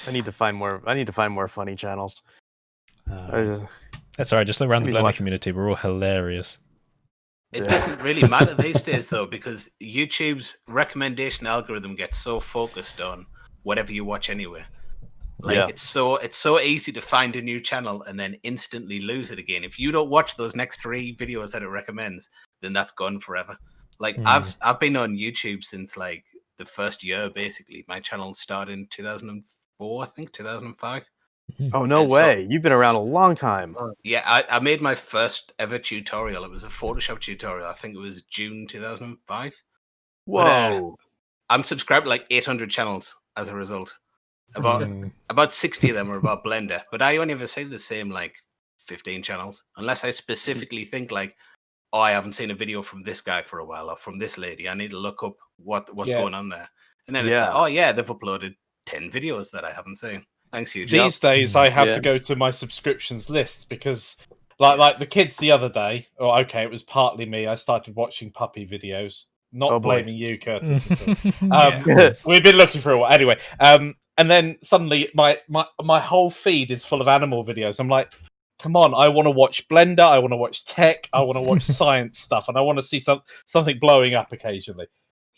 I need to find more funny channels. That's all right. Just look around the Blender community. We're all hilarious. It doesn't really matter these days though, because YouTube's recommendation algorithm gets so focused on whatever you watch anyway. Like it's so easy to find a new channel and then instantly lose it again. If you don't watch those next 3 videos that it recommends, then that's gone forever. Like I've been on YouTube since like the first year basically. My channel started in 2004, I think 2005. Oh no way! You've been around a long time. Yeah, I made my first ever tutorial. It was a Photoshop tutorial. I think it was June 2005. Whoa! But, I'm subscribed to like 800 channels as a result. About 60 of them are about Blender, but I only ever see the same like 15 channels, unless I specifically think like, oh, I haven't seen a video from this guy for a while or from this lady. I need to look up what's going on there, and then it's like, oh yeah, they've uploaded 10 videos that I haven't seen. Thanks, YouTube. These days, I have to go to my subscriptions list because, like the kids the other day. Oh, okay, it was partly me. I started watching puppy videos. Not blaming you, Curtis. We've been looking for a while. Anyway, and then suddenly my whole feed is full of animal videos. I'm like, come on, I want to watch Blender, I want to watch tech, I want to watch science stuff, and I want to see something blowing up occasionally.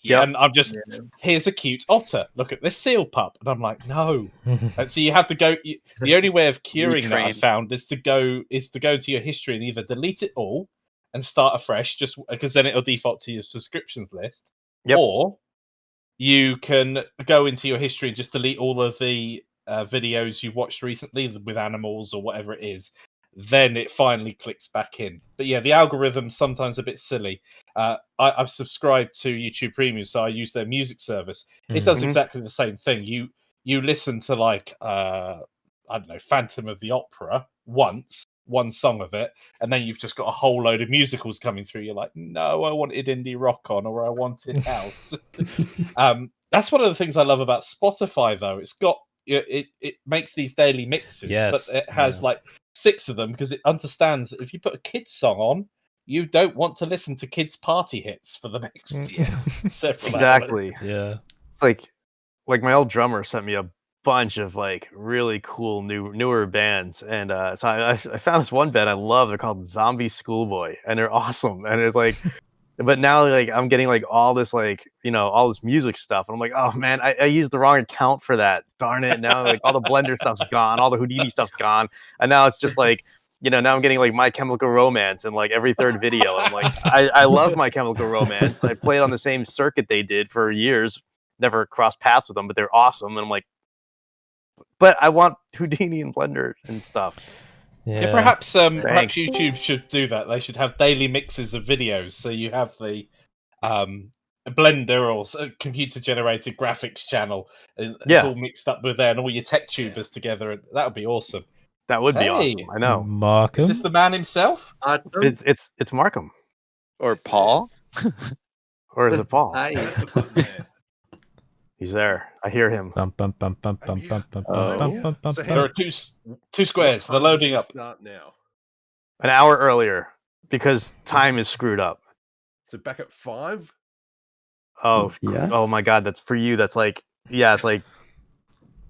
Yeah, and I'm just here's a cute otter. Look at this seal pup, and I'm like, no. And so you have to go. The only way of curing that I found is to go to your history and either delete it all and start afresh, just because then it'll default to your subscriptions list, or you can go into your history and just delete all of the videos you watched recently with animals or whatever it is. Then it finally clicks back in. But yeah, the algorithm's sometimes a bit silly. I've subscribed to YouTube Premium, so I use their music service. It does exactly the same thing. You listen to like I don't know, Phantom of the Opera once, one song of it, and then you've just got a whole load of musicals coming through. You're like, no, I wanted indie rock on, or I wanted house. That's one of the things I love about Spotify, though. It's got it makes these daily mixes, but it has like 6 of them because it understands that if you put a kids song on, you don't want to listen to kids party hits for the next several hours. Yeah, it's like my old drummer sent me a bunch of like really cool newer bands, and so I found this one band I love. They're called Zombie Schoolboy, and they're awesome. And it's like, but now like I'm getting like all this like all this music stuff, and I'm like, oh man, I used the wrong account for that. Darn it! Now like all the Blender stuff's gone, all the Houdini stuff's gone, and now it's just like now I'm getting like My Chemical Romance in like every third video. And I'm like, I love My Chemical Romance. I played on the same circuit they did for years. Never crossed paths with them, but they're awesome. And I'm like, but I want Houdini and Blender and stuff. Yeah, perhaps YouTube should do that. They should have daily mixes of videos. So you have the Blender or computer-generated graphics channel. It's all mixed up with there, and all your tech tubers together. That would be awesome. That would be awesome. I know. Markom? Is this the man himself? It's Markom. Or Paul? Or is it Paul? He's there. I hear him. There are two squares. They're loading up. Start now. An hour earlier because time is screwed up. So back at 5? Oh, yes. Oh my God. That's for you. That's like, it's like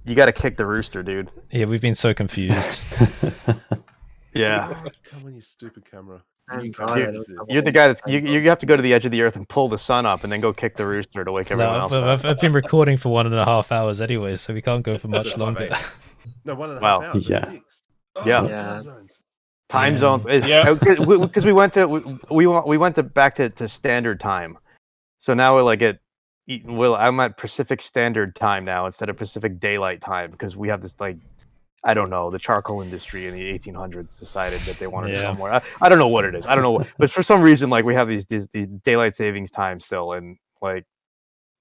you got to kick the rooster, dude. Yeah, we've been so confused. Yeah. Oh, come on, you stupid camera. And New God, camera I is don't it. have You're the guy that's you have to go to the edge of the earth and pull the sun up and then go kick the rooster to wake everyone else up. I've been recording for 1.5 hours anyway, so we can't go for much So longer. 5/8. No, 1.5 Wow. hours. Yeah. Yeah. Time zones. Time Yeah. zones, Yeah. because we went back to standard time, so now we're like I'm at Pacific Standard Time now instead of Pacific Daylight Time because we have this like I don't know, the charcoal industry in the 1800s decided that they wanted somewhere. I don't know what it is. I don't know, but for some reason, like we have these daylight savings time still, and like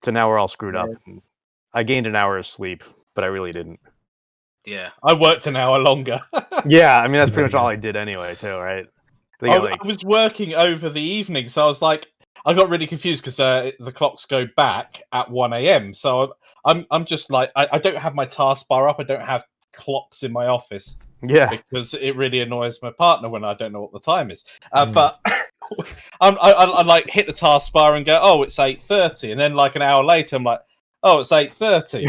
so now we're all screwed up. And I gained an hour of sleep, but I really didn't. Yeah. I worked an hour longer. Yeah, I mean that's pretty much all I did anyway, too, right? I was working over the evening, so I was like, I got really confused because the clocks go back at 1 a.m. So I'm just like, I don't have my taskbar up. I don't have clocks in my office. Yeah, because it really annoys my partner when I don't know what the time is. But I like hit the taskbar and go, oh, it's 8:30, and then like an hour later, I'm like, oh, it's 8:30.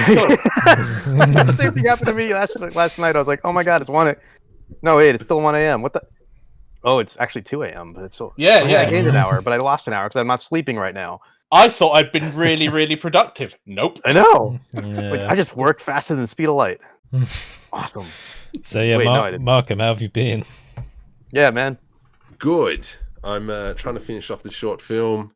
The same thing happened to me last night. I was like, oh my god, it's 1 a.m. No, wait, it's still 1 a.m. What the? Oh, it's actually 2 a.m. But it's still Yeah. I gained an hour, but I lost an hour because I'm not sleeping right now. I thought I'd been really, really productive. Nope. I know. Yeah. Like, I just worked faster than the speed of light. Awesome. So yeah, Wait, no, I didn't. Markom, how have you been? Yeah, man. Good. I'm trying to finish off the short film.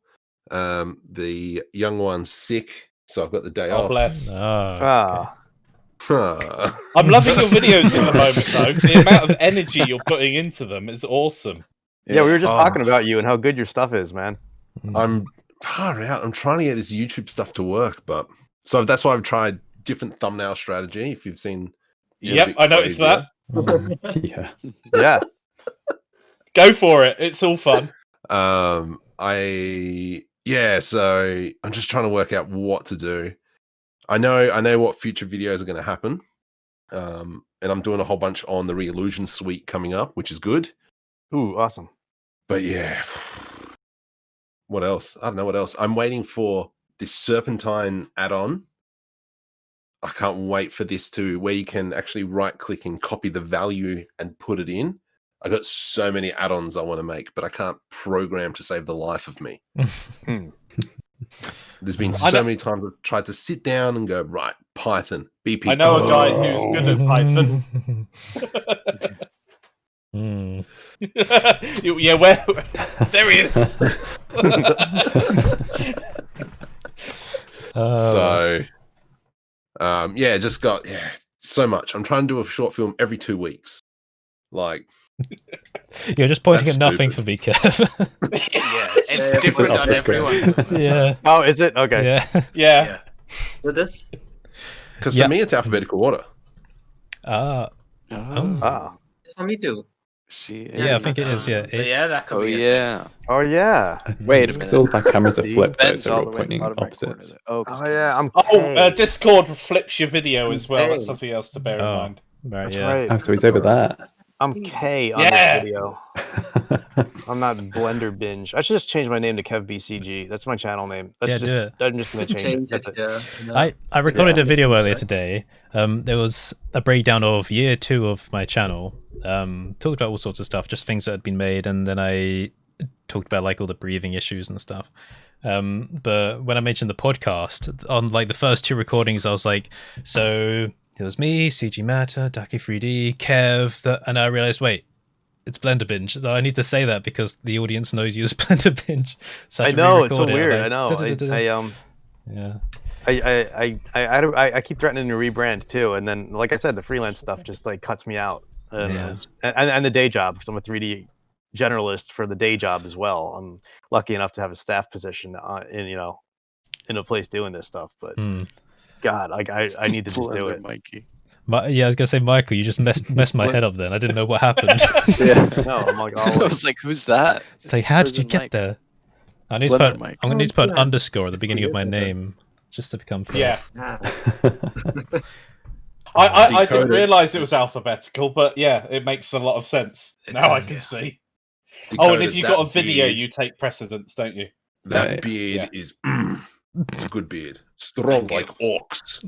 The young one's sick, so I've got the day Oh, off. bless. Ah. I'm loving your videos at the moment, though. The amount of energy you're putting into them is awesome. Yeah, we were just talking about you and how good your stuff is, man. I'm far out. I'm trying to get this YouTube stuff to work, but so that's why I've tried different thumbnail strategy. If you've seen, Yep, I noticed that. Yeah. Yeah. Go for it. It's all fun. So I'm just trying to work out what to do. I know what future videos are going to happen, and I'm doing a whole bunch on the Re-Illusion suite coming up, which is good. Ooh, awesome. But yeah, what else? I don't know what else. I'm waiting for this Serpentine add-on. I can't wait for this where you can actually right-click and copy the value and put it in. I got so many add-ons I want to make, but I can't program to save the life of me. There's been so many times I've tried to sit down and go, right, Python, BP. I know a guy who's good at Python. Yeah, where? There he is. Just got so much. I'm trying to do a short film every 2 weeks. Like, you're just pointing at nothing for me, Kev. Yeah, it's different on everyone. Yeah. Oh, is it? Okay. Yeah. With this? Because for me, it's alphabetical order. Oh. For me too. See, Yeah, I think it is. Yeah. Yeah, that could be. Oh yeah. Wait a minute. Because all my cameras are flipped, though, Ben's so all we're the way pointing bottom right corner opposites. there. Oh, I'm. Discord flips your video as well. That's something else to bear in mind. Right, That's yeah. right. Oh, so he's over there. I'm K on this video. I'm not Blender Binge. I should just change my name to KevBCG. That's my channel name. I'm just gonna change it. I recorded a video earlier today. There was a breakdown of year 2 of my channel. Talked about all sorts of stuff, just things that had been made, and then I talked about like all the breathing issues and stuff. But when I mentioned the podcast on like the first 2 recordings, I was like, so it was me, CG Matter, Daki3D, Kev, and I realized, wait, it's Blender Binge. So I need to say that because the audience knows you as Blender Binge. So I know, it's so weird. I know. I keep threatening to rebrand too, and then like I said, the freelance stuff just like cuts me out. And the day job, because I'm a 3D generalist for the day job as well. I'm lucky enough to have a staff position in a place doing this stuff, but God, like I need to just do it. Mikey. I was gonna say, Michael, you just messed my head up. Then I didn't know what happened. No, I'm like, I was like, who's that? It's like, how did you get there? I'm gonna need to put an underscore at the beginning of my name just to become first. Yeah. I didn't realise it was alphabetical, but yeah, it makes a lot of sense. Now I can see. And if you've got a video, you take precedence, don't you? That beard is... It's a good beard. Strong like orcs.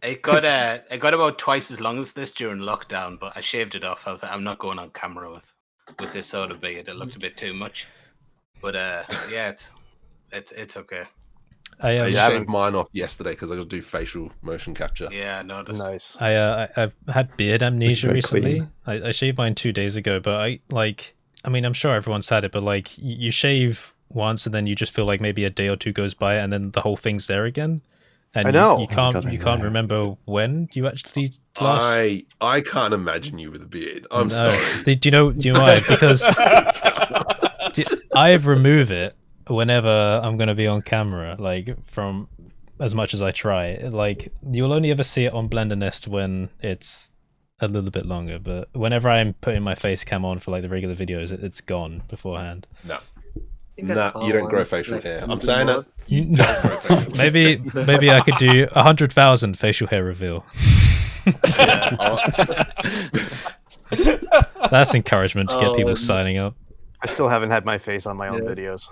It got about twice as long as this during lockdown, but I shaved it off. I was like, I'm not going on camera with this sort of beard. It looked a bit too much. But yeah, it's okay. I shaved mine off yesterday because I got to do facial motion capture. Yeah, no, that's nice. I've had beard amnesia recently. I shaved mine 2 days ago, but I mean, I'm sure everyone's had it, but like you shave once and then you just feel like maybe a day or two goes by and then the whole thing's there again. And I know. You can't remember when you actually last... I can't imagine you with a beard. I'm sorry. Do you know why? Because I remove it whenever I'm going to be on camera, like from as much as I try. Like you'll only ever see it on BlenderNest when it's a little bit longer, but whenever I'm putting my face cam on for like the regular videos, it's gone beforehand. No, you don't grow facial hair. I'm saying that. Maybe I could do 100,000 facial hair reveal. That's encouragement to get people signing up. I still haven't had my face on my own videos.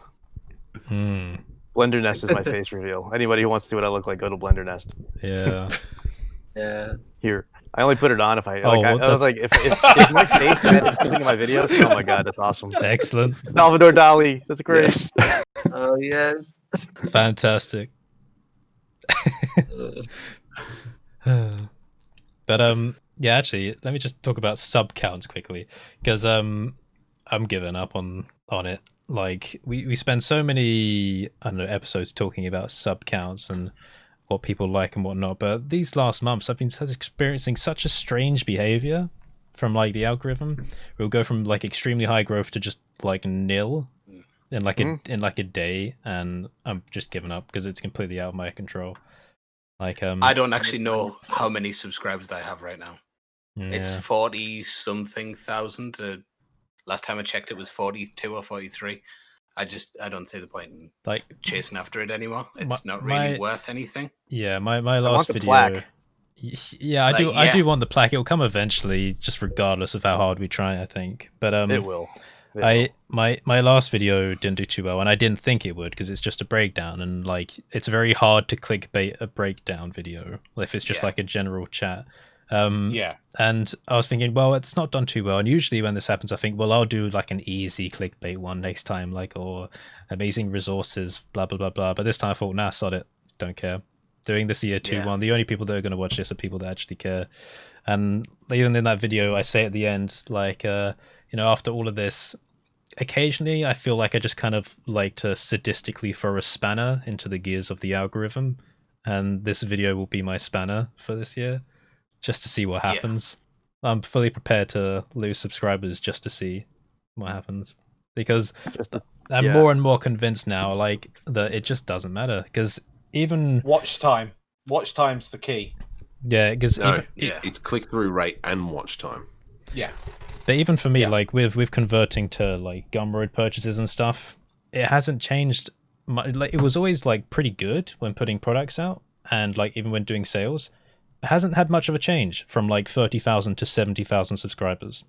BlenderNest is my face reveal. Anybody who wants to see what I look like, go to BlenderNest. Yeah. Yeah. Here, I only put it on if I was like, if my face had something in my videos. Oh my god, that's awesome! Excellent. Salvador Dali, that's great. Yes. Oh yes. Fantastic. But yeah, actually, let me just talk about sub counts quickly because I'm giving up on it. Like we spend so many episodes talking about sub counts and what people like and whatnot, but these last months I've been experiencing such a strange behavior from like the algorithm. We'll go from like extremely high growth to just like nil in like a day, and I'm just giving up because it's completely out of my control. Like I don't actually know how many subscribers I have right now. Yeah. It's 40 something thousand. Last time I checked, it was 42 or 43. I don't see the point in like chasing after it anymore. It's not really worth anything. Yeah, my last video. Plaque. Yeah, I do want the plaque. It'll come eventually, just regardless of how hard we try, I think. But it will. My last video didn't do too well, and I didn't think it would because it's just a breakdown, and like it's very hard to clickbait a breakdown video if it's just like a general chat. And I was thinking, well, it's not done too well, and usually when this happens I think, well, I'll do like an easy clickbait one next time, like, or amazing resources, blah blah blah blah. But this time I thought, nah, sod it, don't care. Doing this year 2 one, the only people that are going to watch this are people that actually care. And even in that video I say at the end, like after all of this, occasionally I feel like I just kind of like to sadistically throw a spanner into the gears of the algorithm, and this video will be my spanner for this year. Just to see what happens. I'm fully prepared to lose subscribers just to see what happens, because I'm more and more convinced now, like, that it just doesn't matter. Because even watch time's the key. Yeah, because it's click through rate and watch time. Yeah, but even for me, like with converting to like Gumroad purchases and stuff, it hasn't changed. Like it was always like pretty good when putting products out, and like even when doing sales. Hasn't had much of a change from like 30,000 to 70,000 subscribers.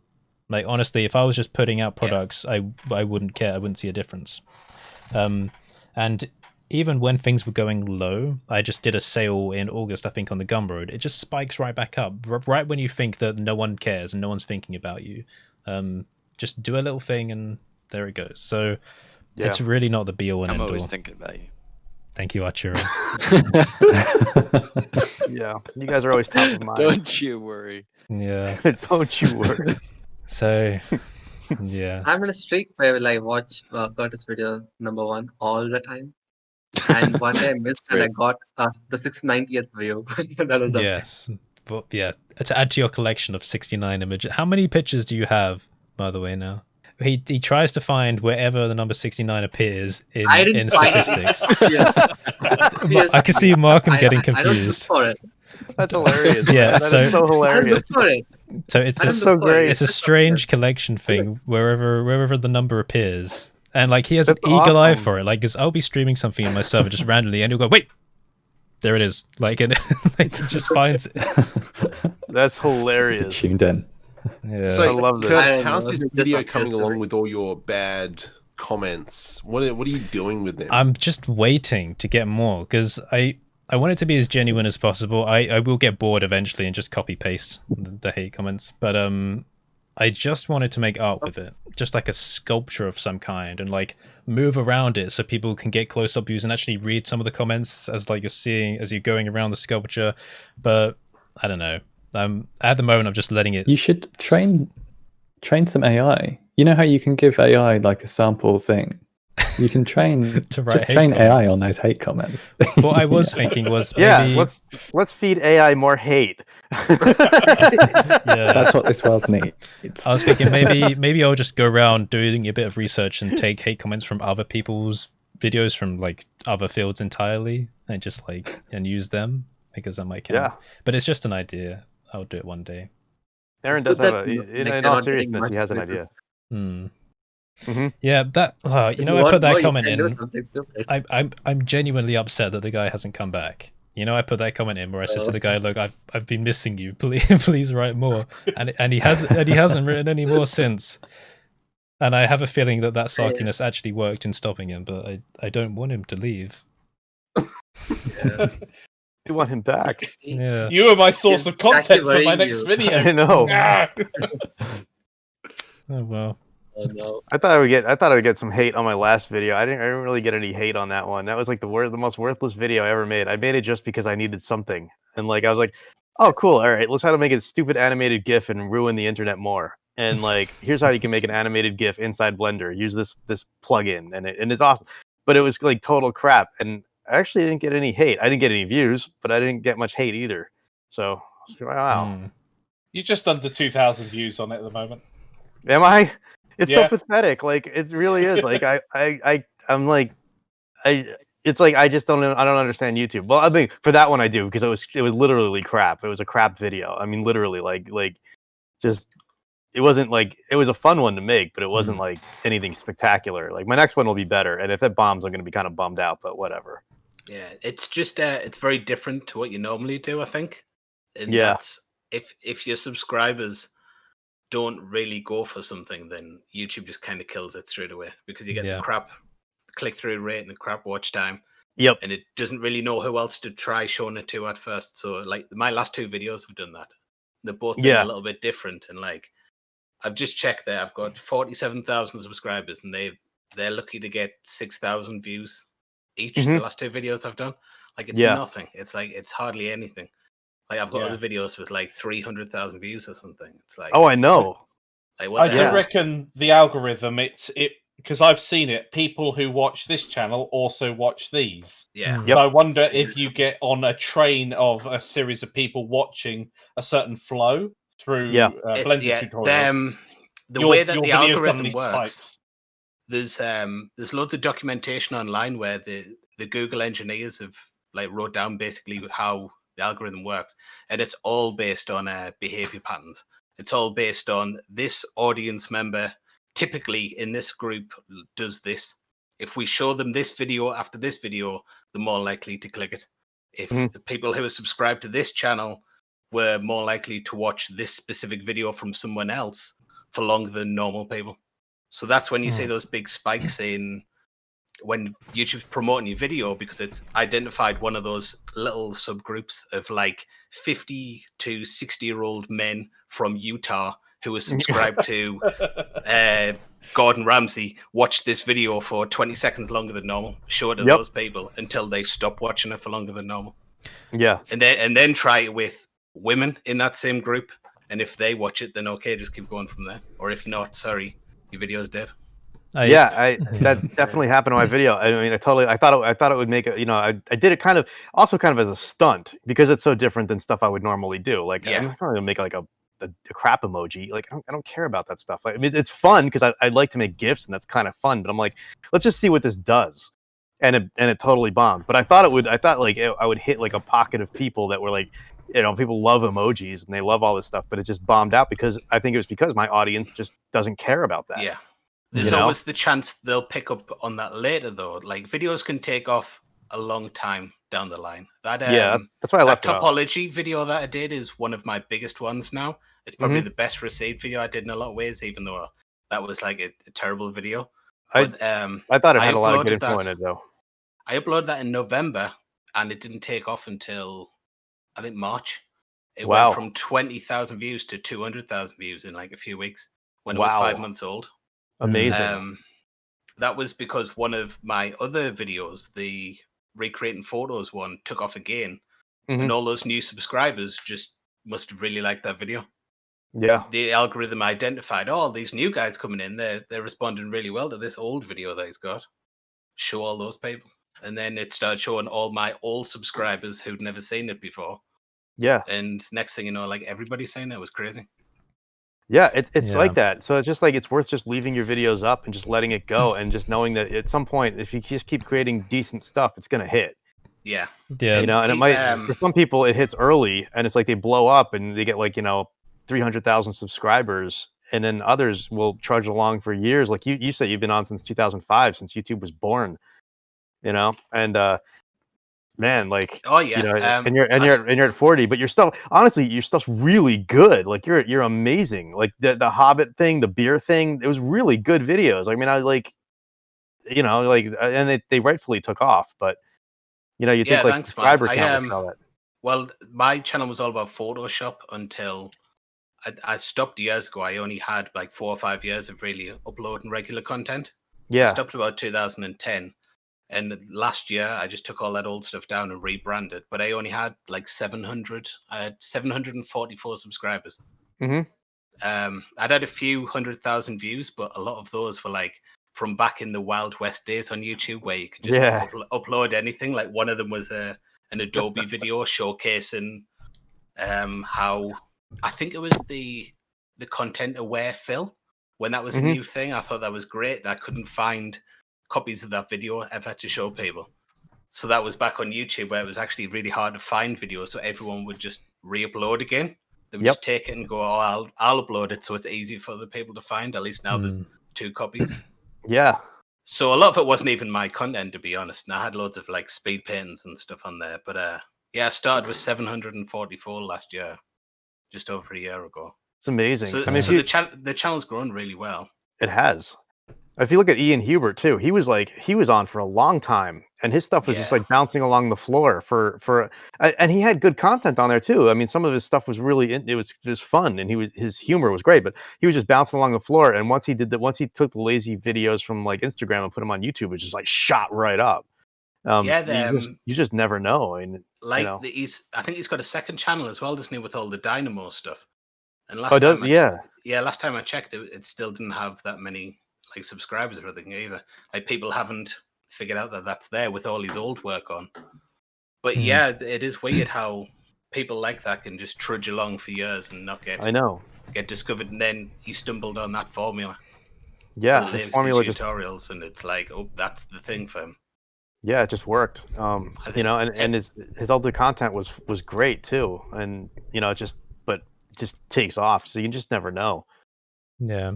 Like honestly, if I was just putting out products, I wouldn't care. I wouldn't see a difference. And even when things were going low, I just did a sale in August, I think, on the Gumroad. It just spikes right back up, right when you think that no one cares and no one's thinking about you. Just do a little thing and there it goes. So it's really not the be all and end all. I'm always thinking about you. Thank you, Arturo. Yeah, you guys are always top of mind. Don't you worry. Yeah. Don't you worry. So, yeah. I'm in a streak where I watch Curtis video #1 all the time. And one day I missed and I got the 690th view. That was yes. But yeah, to add to your collection of 69 images. How many pictures do you have, by the way, now? He tries to find wherever the number 69 appears in statistics. I can see Markom getting confused. I don't look for it. That's hilarious. Yeah, that's so hilarious. So it's so great. It's a strange collection thing wherever the number appears, and like he has an eagle eye for it. Like, because I'll be streaming something in my server just randomly, and he'll go, "Wait, there it is!" Like, and it just finds it. That's hilarious. Tuned in. Yeah. So, I love this. Curtis, how's this video coming along with all your bad comments? What are you doing with them? I'm just waiting to get more because I I want it to be as genuine as possible. I will get bored eventually and just copy paste the hate comments, but I just wanted to make art with it, just like a sculpture of some kind, and like move around it so people can get close-up views and actually read some of the comments as like you're going around the sculpture. But I don't know. At the moment, I'm just letting it. You should train some AI. You know how you can give AI like a sample thing. You can train to write train AI on those hate comments. What I was thinking was maybe let's feed AI more hate. That's what this world needs. I was thinking maybe I'll just go around doing a bit of research and take hate comments from other people's videos from like other fields entirely and just like and use them because that might count. Yeah. But it's just an idea. I'll do it one day. Aaron does have in all seriousness, he has an idea. Mm-hmm. Yeah, that I put that comment in. I'm genuinely upset that the guy hasn't come back. I put that comment in where I said to the guy, "Look, I've been missing you. Please write more." And he hasn't written any more since. And I have a feeling that sarkiness actually worked in stopping him, but I don't want him to leave. Yeah. You want him back? Yeah. You are my source of content for my next video. I know. Oh well. Oh, no. I thought I would get some hate on my last video. I didn't really get any hate on that one. That was like the most worthless video I ever made. I made it just because I needed something, and like I was like, oh cool, all right, let's how to make a stupid animated GIF and ruin the internet more. And like, here's how you can make an animated GIF inside Blender. Use this plugin, and it's awesome. But it was like total crap, and I actually didn't get any hate. I didn't get any views, but I didn't get much hate either. So wow. You're just under 2,000 views on it at the moment. Am I? It's so pathetic. Like it really is. Like I'm like it's like I don't understand YouTube. Well, I mean for that one I do because it was literally crap. It was a crap video. I mean literally like just it wasn't like it was a fun one to make, but it wasn't like anything spectacular. Like my next one will be better, and if it bombs, I'm going to be kind of bummed out. But whatever. Yeah, it's just it's very different to what you normally do, I think. And that's if your subscribers don't really go for something, then YouTube just kind of kills it straight away because you get the crap click-through rate and the crap watch time. Yep. And it doesn't really know who else to try showing it to at first. So like my last two videos have done that. They've both been a little bit different. And like I've just checked there, I've got 47,000 subscribers and they're lucky to get 6,000 views each. The last two videos I've done. Like it's nothing. It's like it's hardly anything. Like I've got other videos with like 300,000 views or something. It's like I know. Like, I do reckon the algorithm. It because I've seen it. People who watch this channel also watch these. Yeah. I wonder if you get on a train of a series of people watching a certain flow through Blender tutorials. The way that the algorithm works, there's loads of documentation online where the Google engineers have like wrote down basically how the algorithm works, and it's all based on behavior patterns. It's all based on this audience member typically in this group does this. If we show them this video after this video, they're more likely to click it. If the people who are subscribed to this channel were more likely to watch this specific video from someone else for longer than normal people. So that's when you see those big spikes in when YouTube's promoting your video, because it's identified one of those little subgroups of like 50 to 60-year-old men from Utah who are subscribed to Gordon Ramsay, watch this video for 20 seconds longer than normal, show it to those people until they stop watching it for longer than normal. Yeah. And then try it with women in that same group. And if they watch it, then okay, just keep going from there. Or if not, sorry, your video is dead. That definitely happened in my video. I mean, I thought it would make it. I did it kind of as a stunt because it's so different than stuff I would normally do. Like I'm not going to make like a crap emoji. Like I don't care about that stuff. I mean, it's fun because I'd like to make GIFs and that's kind of fun. But I'm like, let's just see what this does. And it totally bombed. But I thought I would hit like a pocket of people that were like, people love emojis and they love all this stuff. But it just bombed out because I think it was because my audience just doesn't care about that. Yeah. There's always the chance they'll pick up on that later, though. Like videos can take off a long time down the line. That's why I left that topology video that I did is one of my biggest ones now. It's probably the best received video I did in a lot of ways, even though that was like a terrible video. But, I thought it had a lot of good info in it, though. I uploaded that in November, and it didn't take off until I think March. It Wow. went from 20,000 views to 200,000 views in like a few weeks when it was 5 months old. Amazing. That was because one of my other videos, the recreating photos one, took off again. And all those new subscribers just must have really liked that video. Yeah. The algorithm identified, oh, these new guys coming in, they're responding really well to this old video that he's got. Show all those people. And then it started showing all my old subscribers who'd never seen it before. Yeah. And next thing you know, like everybody's saying it was crazy. Yeah, it's like that. So it's just like it's worth just leaving your videos up and just letting it go and just knowing that at some point, if you just keep creating decent stuff, it's gonna hit. Yeah. Yeah. You know, and it might for some people it hits early and it's like they blow up and they get like, 300,000 subscribers, and then others will trudge along for years. Like you said, you've been on since 2005, since YouTube was born. And man, like, oh yeah, and you're at 40, but your stuff's really good. Like you're amazing. Like the Hobbit thing, the beer thing, it was really good videos. I mean, I like, and they rightfully took off, but you think like thanks, subscriber count would tell it. Well, my channel was all about Photoshop until I stopped years ago. I only had like 4 or 5 years of really uploading regular content. Yeah. I stopped about 2010. And last year, I just took all that old stuff down and rebranded. But I only had like 700. I had 744 subscribers. I'd had a few 100,000 views, but a lot of those were like from back in the Wild West days on YouTube, where you could just upload anything. Like one of them was an Adobe video showcasing how I think it was the content aware fill when that was a new thing. I thought that was great. I couldn't find copies of that video ever to show people. So that was back on YouTube, where it was actually really hard to find videos, so everyone would just re-upload again. They would just take it and go, oh, I'll upload it so it's easy for other people to find. At least now there's 2 copies. Yeah. So a lot of it wasn't even my content, to be honest. And I had loads of like speed paintings and stuff on there. But I started with 744 last year, just over a year ago. It's amazing. So, the channel's grown really well. It has. If you look at Ian Hubert too, he was on for a long time, and his stuff was just like bouncing along the floor and he had good content on there too. I mean, some of his stuff was really it was fun, and his humor was great, but he was just bouncing along the floor. And once he took the lazy videos from like Instagram and put them on YouTube, it was just like shot right up. You just never know. I mean, I think he's got a second channel as well, doesn't he, with all the Dynamo stuff? And last time I checked, it still didn't have that many like subscribers or anything either. Like people haven't figured out that that's there with all his old work on. But it is weird how people like that can just trudge along for years and not get discovered. And then he stumbled on that formula. Yeah, his formula tutorials, and it's like, oh, that's the thing for him. Yeah, it just worked. And his other content was great too. And it just takes off. So you just never know. Yeah,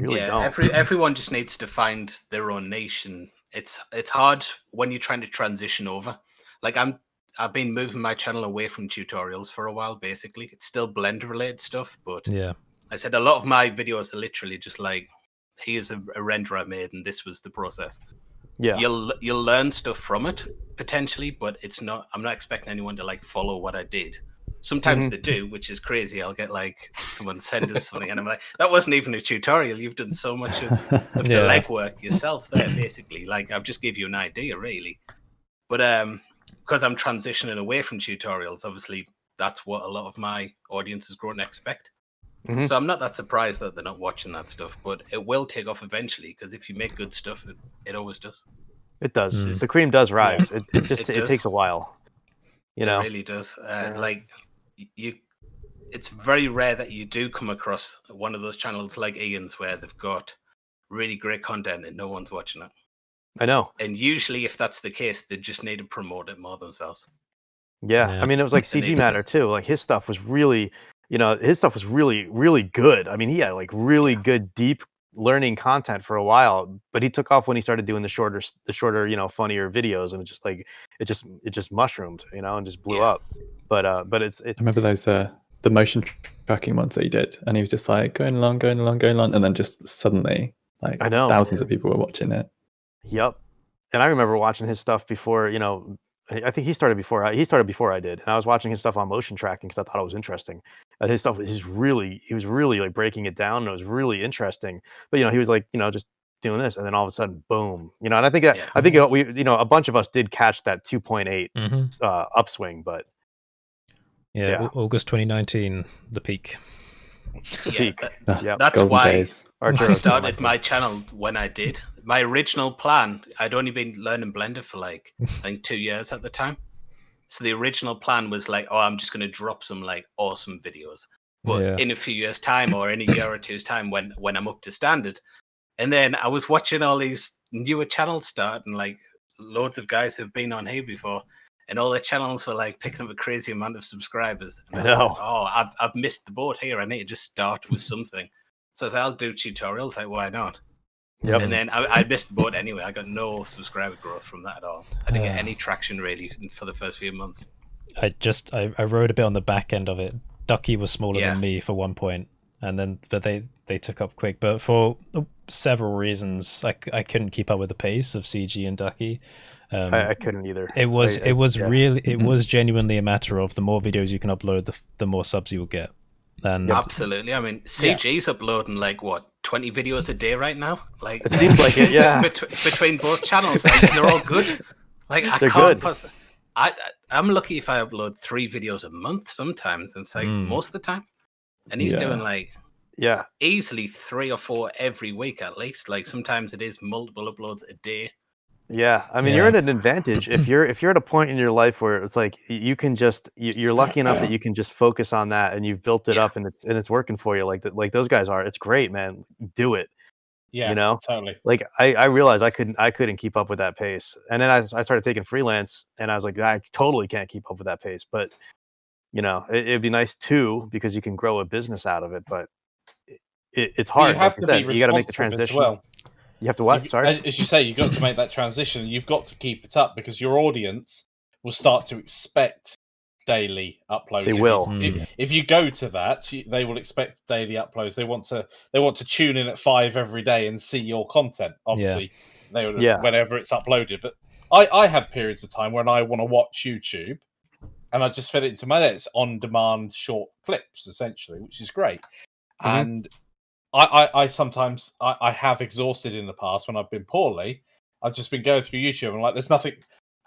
everyone just needs to find their own niche, and it's hard when you're trying to transition over. Like I've been moving my channel away from tutorials for a while. Basically, it's still Blender related stuff, but I said a lot of my videos are literally just like, here's a render I made, and this was the process. Yeah, you'll learn stuff from it potentially, but it's not. I'm not expecting anyone to like follow what I did. Sometimes they do, which is crazy. I'll get like someone send us something, and I'm like, that wasn't even a tutorial. You've done so much of the legwork yourself there, basically. Like I've just give you an idea, really. But because I'm transitioning away from tutorials, obviously that's what a lot of my audience has grown to expect. So I'm not that surprised that they're not watching that stuff, but it will take off eventually, because if you make good stuff, it always does. It does. The cream does rise. It takes a while. It really does. It's very rare that you do come across one of those channels like Ian's where they've got really great content and no one's watching it. I know. And usually if that's the case, they just need to promote it more themselves. Yeah. I mean, it was like CG Matter too. Like his stuff was really, really good. I mean, he had like really good, deep learning content for a while, but he took off when he started doing the shorter, funnier videos, and it just mushroomed, and just blew up. But I remember those the motion tracking ones that he did, and he was just like going along, and then just suddenly like thousands of people were watching it. Yep. And I remember watching his stuff before, I think he started before I did, and I was watching his stuff on motion tracking because I thought it was interesting. And his stuff he was really like breaking it down, and it was really interesting. But he was like just doing this, and then all of a sudden, boom! And I think we a bunch of us did catch that 2.8 upswing, but August 2019, the peak. That's why I started my channel when I did. My original plan, I'd only been learning Blender for like I think 2 years at the time. So the original plan was like, I'm just going to drop some like awesome videos. But in a few years' time, or in a year or two's time, when I'm up to standard, and then I was watching all these newer channels start, and like loads of guys who've been on here before, and all their channels were like picking up a crazy amount of subscribers. And I was like, I've missed the boat here. I need to just start with something. So I was like, I'll do tutorials. Like, why not? Yep. And then I missed the boat anyway. I got no subscriber growth from that at all. I didn't get any traction really for the first few months. I wrote a bit on the back end of it. Ducky was smaller than me for one point, and then but they took up quick. But for several reasons, I couldn't keep up with the pace of CG and Ducky. I couldn't either. It was genuinely a matter of the more videos you can upload, the more subs you will get. And absolutely. I mean, CG's uploading like what 20 videos a day right now. Like it seems like it, yeah. Between both channels, like, they're all good. Like they're good. I'm lucky if I upload 3 videos a month. Sometimes it's like most of the time, and he's doing like easily 3 or 4 every week at least. Like sometimes it is multiple uploads a day. Yeah, I mean, you're at an advantage if you're at a point in your life where it's like you can just you're lucky enough that you can just focus on that, and you've built it up, and it's working for you like those guys are. It's great, man. Do it. Yeah, totally. Like I realized I couldn't keep up with that pace, and then I started taking freelance, and I was like, I totally can't keep up with that pace. But it'd be nice too because you can grow a business out of it. But it's hard. You have to be you got to make the transition. As well. You have to what? Sorry? As you say, you've got to make that transition. You've got to keep it up because your audience will start to expect daily uploads. They will. If you go to that, they will expect daily uploads. They want to tune in at 5 every day and see your content. Obviously, whenever it's uploaded. But I have periods of time when I want to watch YouTube, and I just fit it into my day. It's on-demand short clips, essentially, which is great. And I sometimes I have exhausted in the past when I've been poorly. I've just been going through YouTube and like, there's nothing.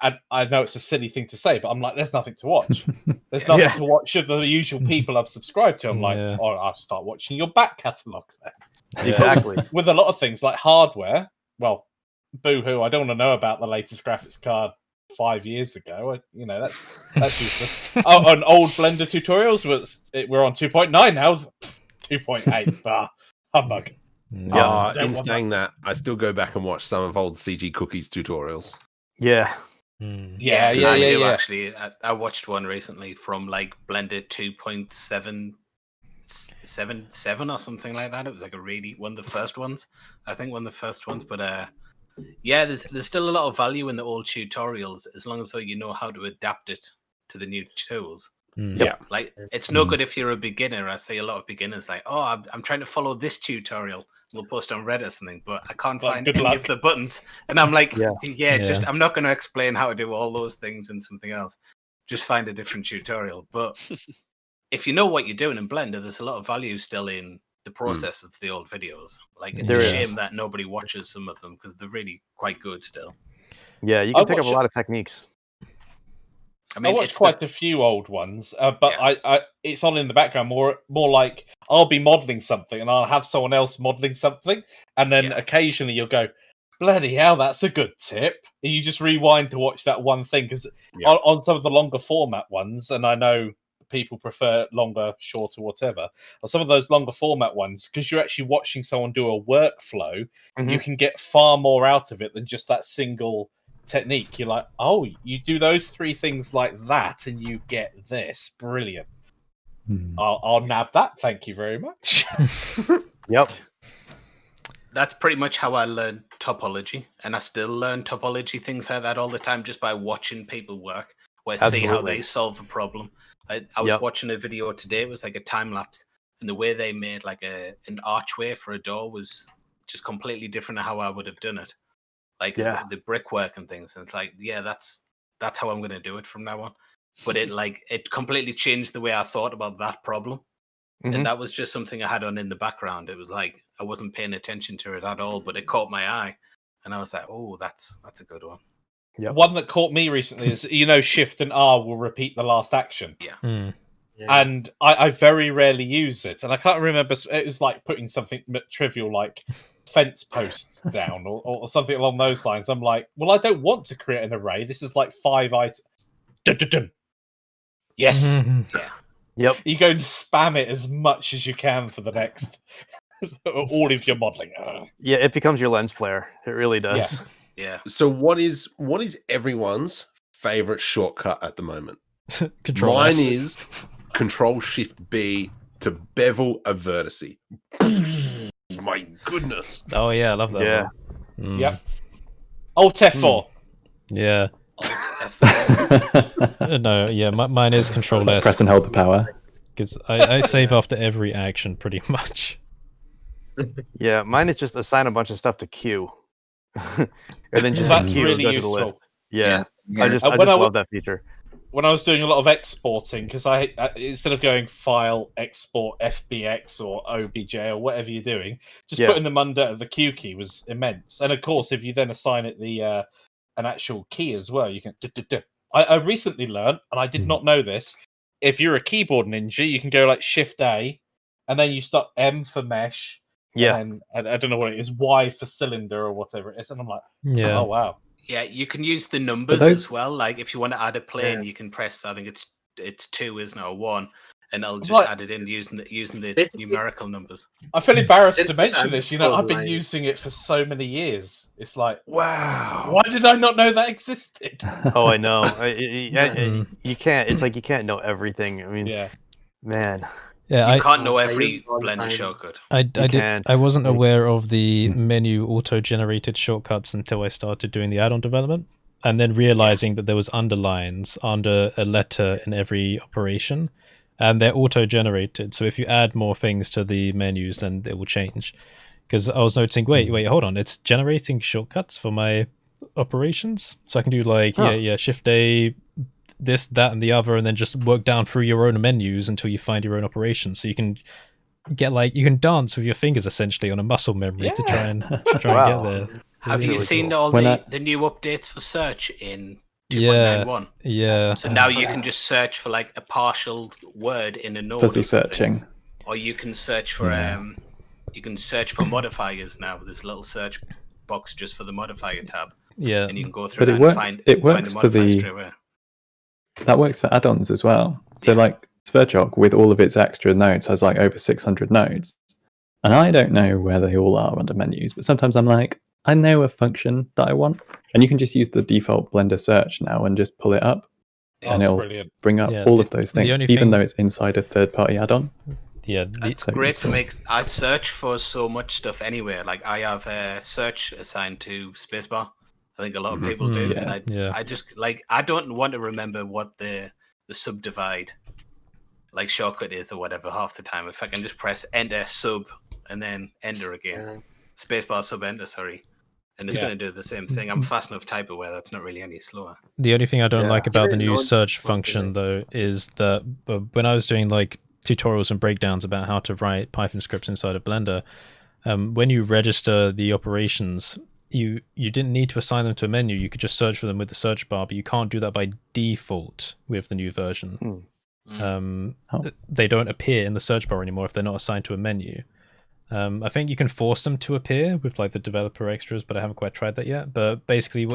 And I know it's a silly thing to say, but I'm like, there's nothing to watch. There's nothing to watch of the usual people I've subscribed to. I'm like, I'll start watching your back catalogue then. Exactly. With a lot of things like hardware, well, boo-hoo, I don't want to know about the latest graphics card 5 years ago. That's useless. On old Blender tutorials, we're on 2.9 now. 2.8. Humbug. In saying that, I still go back and watch some of old CG Cookies tutorials. Yeah. Yeah. I do actually. I watched one recently from like Blender 2.777 or something like that. It was like one of the first ones. I think one of the first ones. But there's still a lot of value in the old tutorials as long as you know how to adapt it to the new tools. Yeah, like it's no good if you're a beginner. I see a lot of beginners like, I'm trying to follow this tutorial. We'll post on Reddit or something, but I can't find any of the buttons. And I'm like, just I'm not going to explain how to do all those things in something else. Just find a different tutorial. But if you know what you're doing in Blender, there's a lot of value still in the process of the old videos. Like it's a shame that nobody watches some of them because they're really quite good still. Yeah, you can pick up a lot of techniques. I watched quite a few old ones, but I it's on in the background more like I'll be modelling something and I'll have someone else modelling something, and then occasionally you'll go, bloody hell, that's a good tip. And you just rewind to watch that one thing because on some of the longer format ones, and I know people prefer longer, shorter, whatever, or some of those longer format ones, because you're actually watching someone do a workflow, you can get far more out of it than just that single technique. You're like, you do those 3 things like that and you get this. Brilliant. I'll nab that, thank you very much. Yep. That's pretty much how I learned topology, and I still learn topology things like that all the time just by watching people work, where I see how they solve a problem. I was watching a video today. It was like a time lapse, and the way they made like an archway for a door was just completely different to how I would have done it. Like the brickwork and things, and it's like, that's that's how I'm going to do it from now on. But it completely changed the way I thought about that problem. And that was just something I had on in the background. It was like I wasn't paying attention to it at all, but it caught my eye, and I was like, "Oh, that's a good one." Yep. One that caught me recently is Shift and R will repeat the last action. Yeah. And I very rarely use it, and I can't remember. It was like putting something trivial like fence posts down or something along those lines. I'm like, well, I don't want to create an array. This is like 5 items. Dun-dun-dun. Yes. Yeah. Yep. You go and spam it as much as you can for the next all of your modeling. Yeah, it becomes your lens flare. It really does. Yeah. So what is everyone's favorite shortcut at the moment? Control Mine S. is Control Shift B to bevel a vertice. My goodness. Oh yeah, I love that. Yeah. one. Yep. Alt F4. Yeah. No, yeah, mine is Control It's like S. press and hold the power. Because I save after every action pretty much. Yeah, mine is just assign a bunch of stuff to Q. And then just That's Q really go to the list. useful. Yeah. Yeah. I just when I love that feature. When I was doing a lot of exporting, because I instead of going file, export, FBX or OBJ or whatever you're doing, just putting them under the Q key was immense. And of course, if you then assign it the an actual key as well, you can. I recently learned, and I did not know this. If you're a keyboard ninja, you can go like Shift A, and then you start M for mesh. Yeah. And I don't know what it is, Y for cylinder or whatever it is. And I'm like, Yeah. oh wow. Yeah, you can use the numbers as well. Like if you want to add a plane, you can press. I think it's 2, isn't it, or 1, and I'll just add it in using the numerical numbers. I feel embarrassed to mention this. I've been using it for so many years. It's like, wow, why did I not know that existed? Oh, I know. You can't. It's like you can't know everything. I mean, man. Yeah, you can't know every Blender shortcut. I wasn't aware of the menu auto-generated shortcuts until I started doing the add-on development, and then realizing that there was underlines under a letter in every operation, and they're auto-generated. So if you add more things to the menus, then it will change. Because I was noticing, wait, hold on, it's generating shortcuts for my operations, so I can do like Shift A. This, that, and the other, and then just work down through your own menus until you find your own operation. So you can get you can dance with your fingers essentially on a muscle memory to try and get there. Have you seen all the new updates for search in 2.91? Yeah. So now you can just search for like a partial word in a node. Fuzzy searching. Or you can search for modifiers now. There's a little search box just for the modifier tab. Yeah. And you can go through but it works for the that works for add-ons as well. So like Sverjog with all of its extra nodes has like over 600 nodes. And I don't know where they all are under menus, but sometimes I'm like, I know a function that I want. And you can just use the default Blender search now and just pull it up. And it'll bring up all of those things, even though it's inside a third-party add-on. Yeah, it's great for me. I search for so much stuff anywhere. Like I have a search assigned to spacebar. I think a lot of people do, and I just like I don't want to remember what the subdivide like shortcut is or whatever half the time. If I can just press Enter sub and then Enter again, spacebar sub Enter, sorry, and it's going to do the same thing. I'm fast enough typer where that's not really any slower. The only thing I don't like about the new search function though is that when I was doing like tutorials and breakdowns about how to write Python scripts inside of Blender, when you register the operations. You didn't need to assign them to a menu. You could just search for them with the search bar, but you can't do that by default with the new version. They don't appear in the search bar anymore if they're not assigned to a menu. I think you can force them to appear with like the developer extras, but I haven't quite tried that yet. But basically,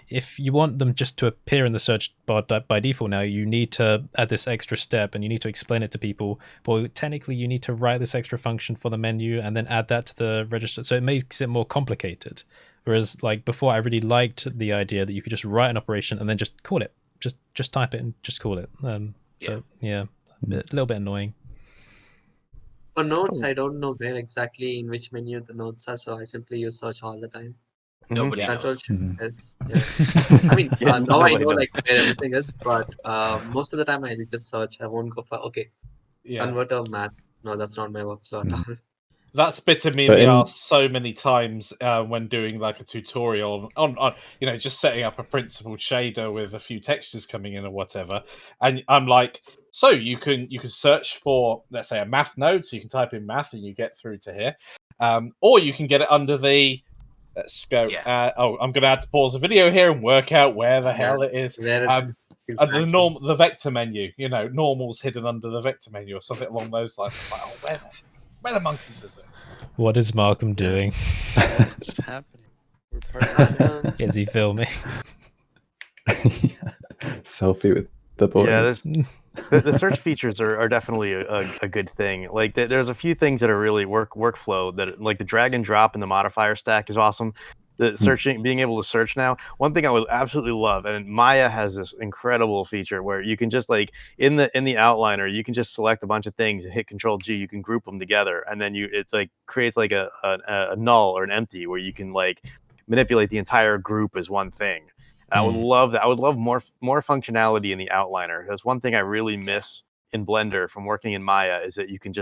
if you want them just to appear in the search bar by default now, you need to add this extra step and you need to explain it to people. Well, technically, you need to write this extra function for the menu and then add that to the register. So it makes it more complicated. Whereas like before, I really liked the idea that you could just write an operation and then just call it. Just type it and just call it. A little bit annoying. For nodes, I don't know where exactly in which menu the nodes are, so I simply use search all the time. Nobody knows. I mean, now I know like where everything is, but most of the time I just search. I won't go for converter math. No, that's not my workflow at all. That's bitten me in the arse so many times when doing like a tutorial on just setting up a principled shader with a few textures coming in or whatever. And I'm like, so you can search for, let's say, a math node, so you can type in math and you get through to here, or you can get it under the. Let's go. Yeah. I'm going to have to pause the video here and work out where the hell it is. Exactly. The vector menu, normal's hidden under the vector menu or something along those lines. Like, where the monkeys is it? What is Markom doing? What's happening? We're part is he filming? Selfie with the boys. Yeah, the search features are definitely a good thing. Like there's a few things that are really workflow that, like the drag and drop in the modifier stack is awesome. The searching, being able to search now. One thing I would absolutely love, and Maya has this incredible feature where you can just like in the outliner, you can just select a bunch of things and hit Control G. You can group them together, and then it's like creates like a null or an empty where you can like manipulate the entire group as one thing. I would love that. I would love more functionality in the outliner. That's one thing I really miss in Blender from working in Maya, is that you can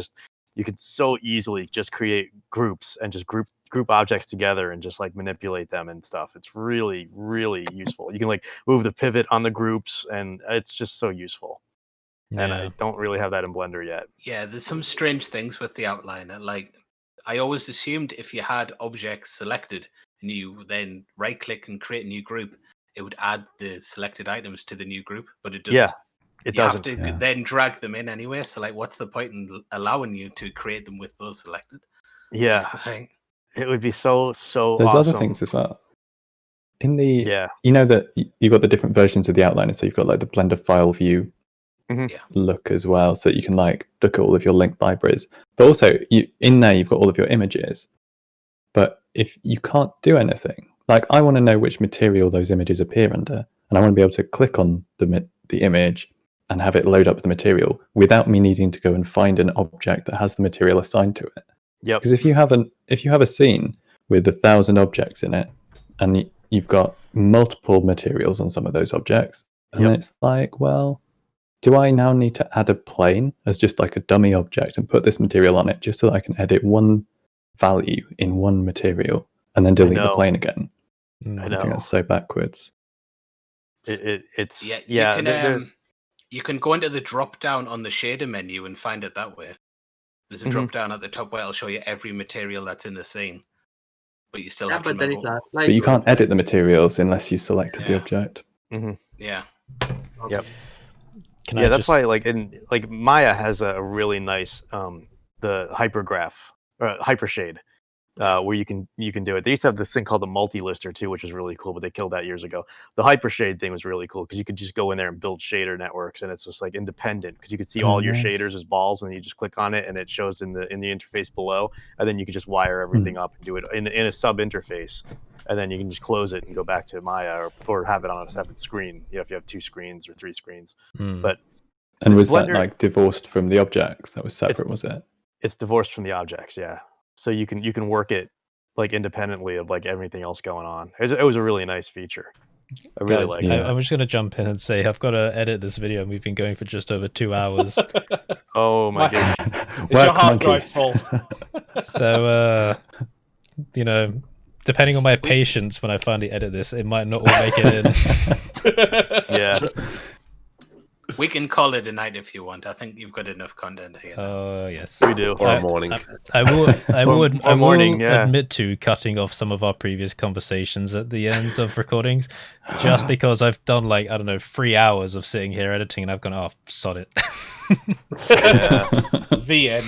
so easily just create groups and just group objects together and just like manipulate them and stuff. It's really, really useful. You can like move the pivot on the groups, and it's just so useful. And I don't really have that in Blender yet. Yeah, there's some strange things with the outliner. Like, I always assumed if you had objects selected and you then right click and create a new group, it would add the selected items to the new group, but it doesn't. Yeah, it doesn't. You have to then drag them in anyway. So, like, what's the point in allowing you to create them with those selected? Yeah, it would be so. There's awesome. other things as well. In the you know that you've got the different versions of the outliner, so you've got like the Blender file view look as well, so you can like look at all of your linked libraries. But also, in there you've got all of your images. But if you can't do anything, like I want to know which material those images appear under, and I want to be able to click on the image and have it load up the material without me needing to go and find an object that has the material assigned to it. Yep. Because if you have a scene with 1,000 objects in it, and you've got multiple materials on some of those objects, and then it's like, well, do I now need to add a plane as just like a dummy object and put this material on it just so that I can edit one value in one material and then delete the plane again? I think that's so backwards. It's you can go into the drop down on the shader menu and find it that way. There's a drop down at the top where it'll show you every material that's in the scene, but you still have to remember. But you can't edit the materials unless you selected the object. Yeah. Yep. That's why like Maya has a really nice the hypergraph hypershade. Where you can do it. They used to have this thing called the multi-lister too, which was really cool, but they killed that years ago. The hypershade thing was really cool because you could just go in there and build shader networks, and it's just like independent because you could see all your shaders as balls, and you just click on it and it shows in the interface below, and then you can just wire everything up and do it in a sub interface, and then you can just close it and go back to Maya or have it on a separate screen. If you have 2 screens or 3 screens. But was Blender, that like divorced from the objects? That was separate, was it? It's divorced from the objects, yeah. So you can work it like independently of like everything else going on. It was a really nice feature. I really like it. I'm just gonna jump in and say I've got to edit this video, and we've been going for just over 2 hours. Oh my goodness! Is your hard drive full? So depending on my patience when I finally edit this, it might not all make it in. Yeah. We can call it a night if you want. I think you've got enough content here. Oh yes, we do. Or a morning. I will admit to cutting off some of our previous conversations at the ends of recordings, just because I've done 3 hours of sitting here editing, and I've gone, oh, sod it. The end.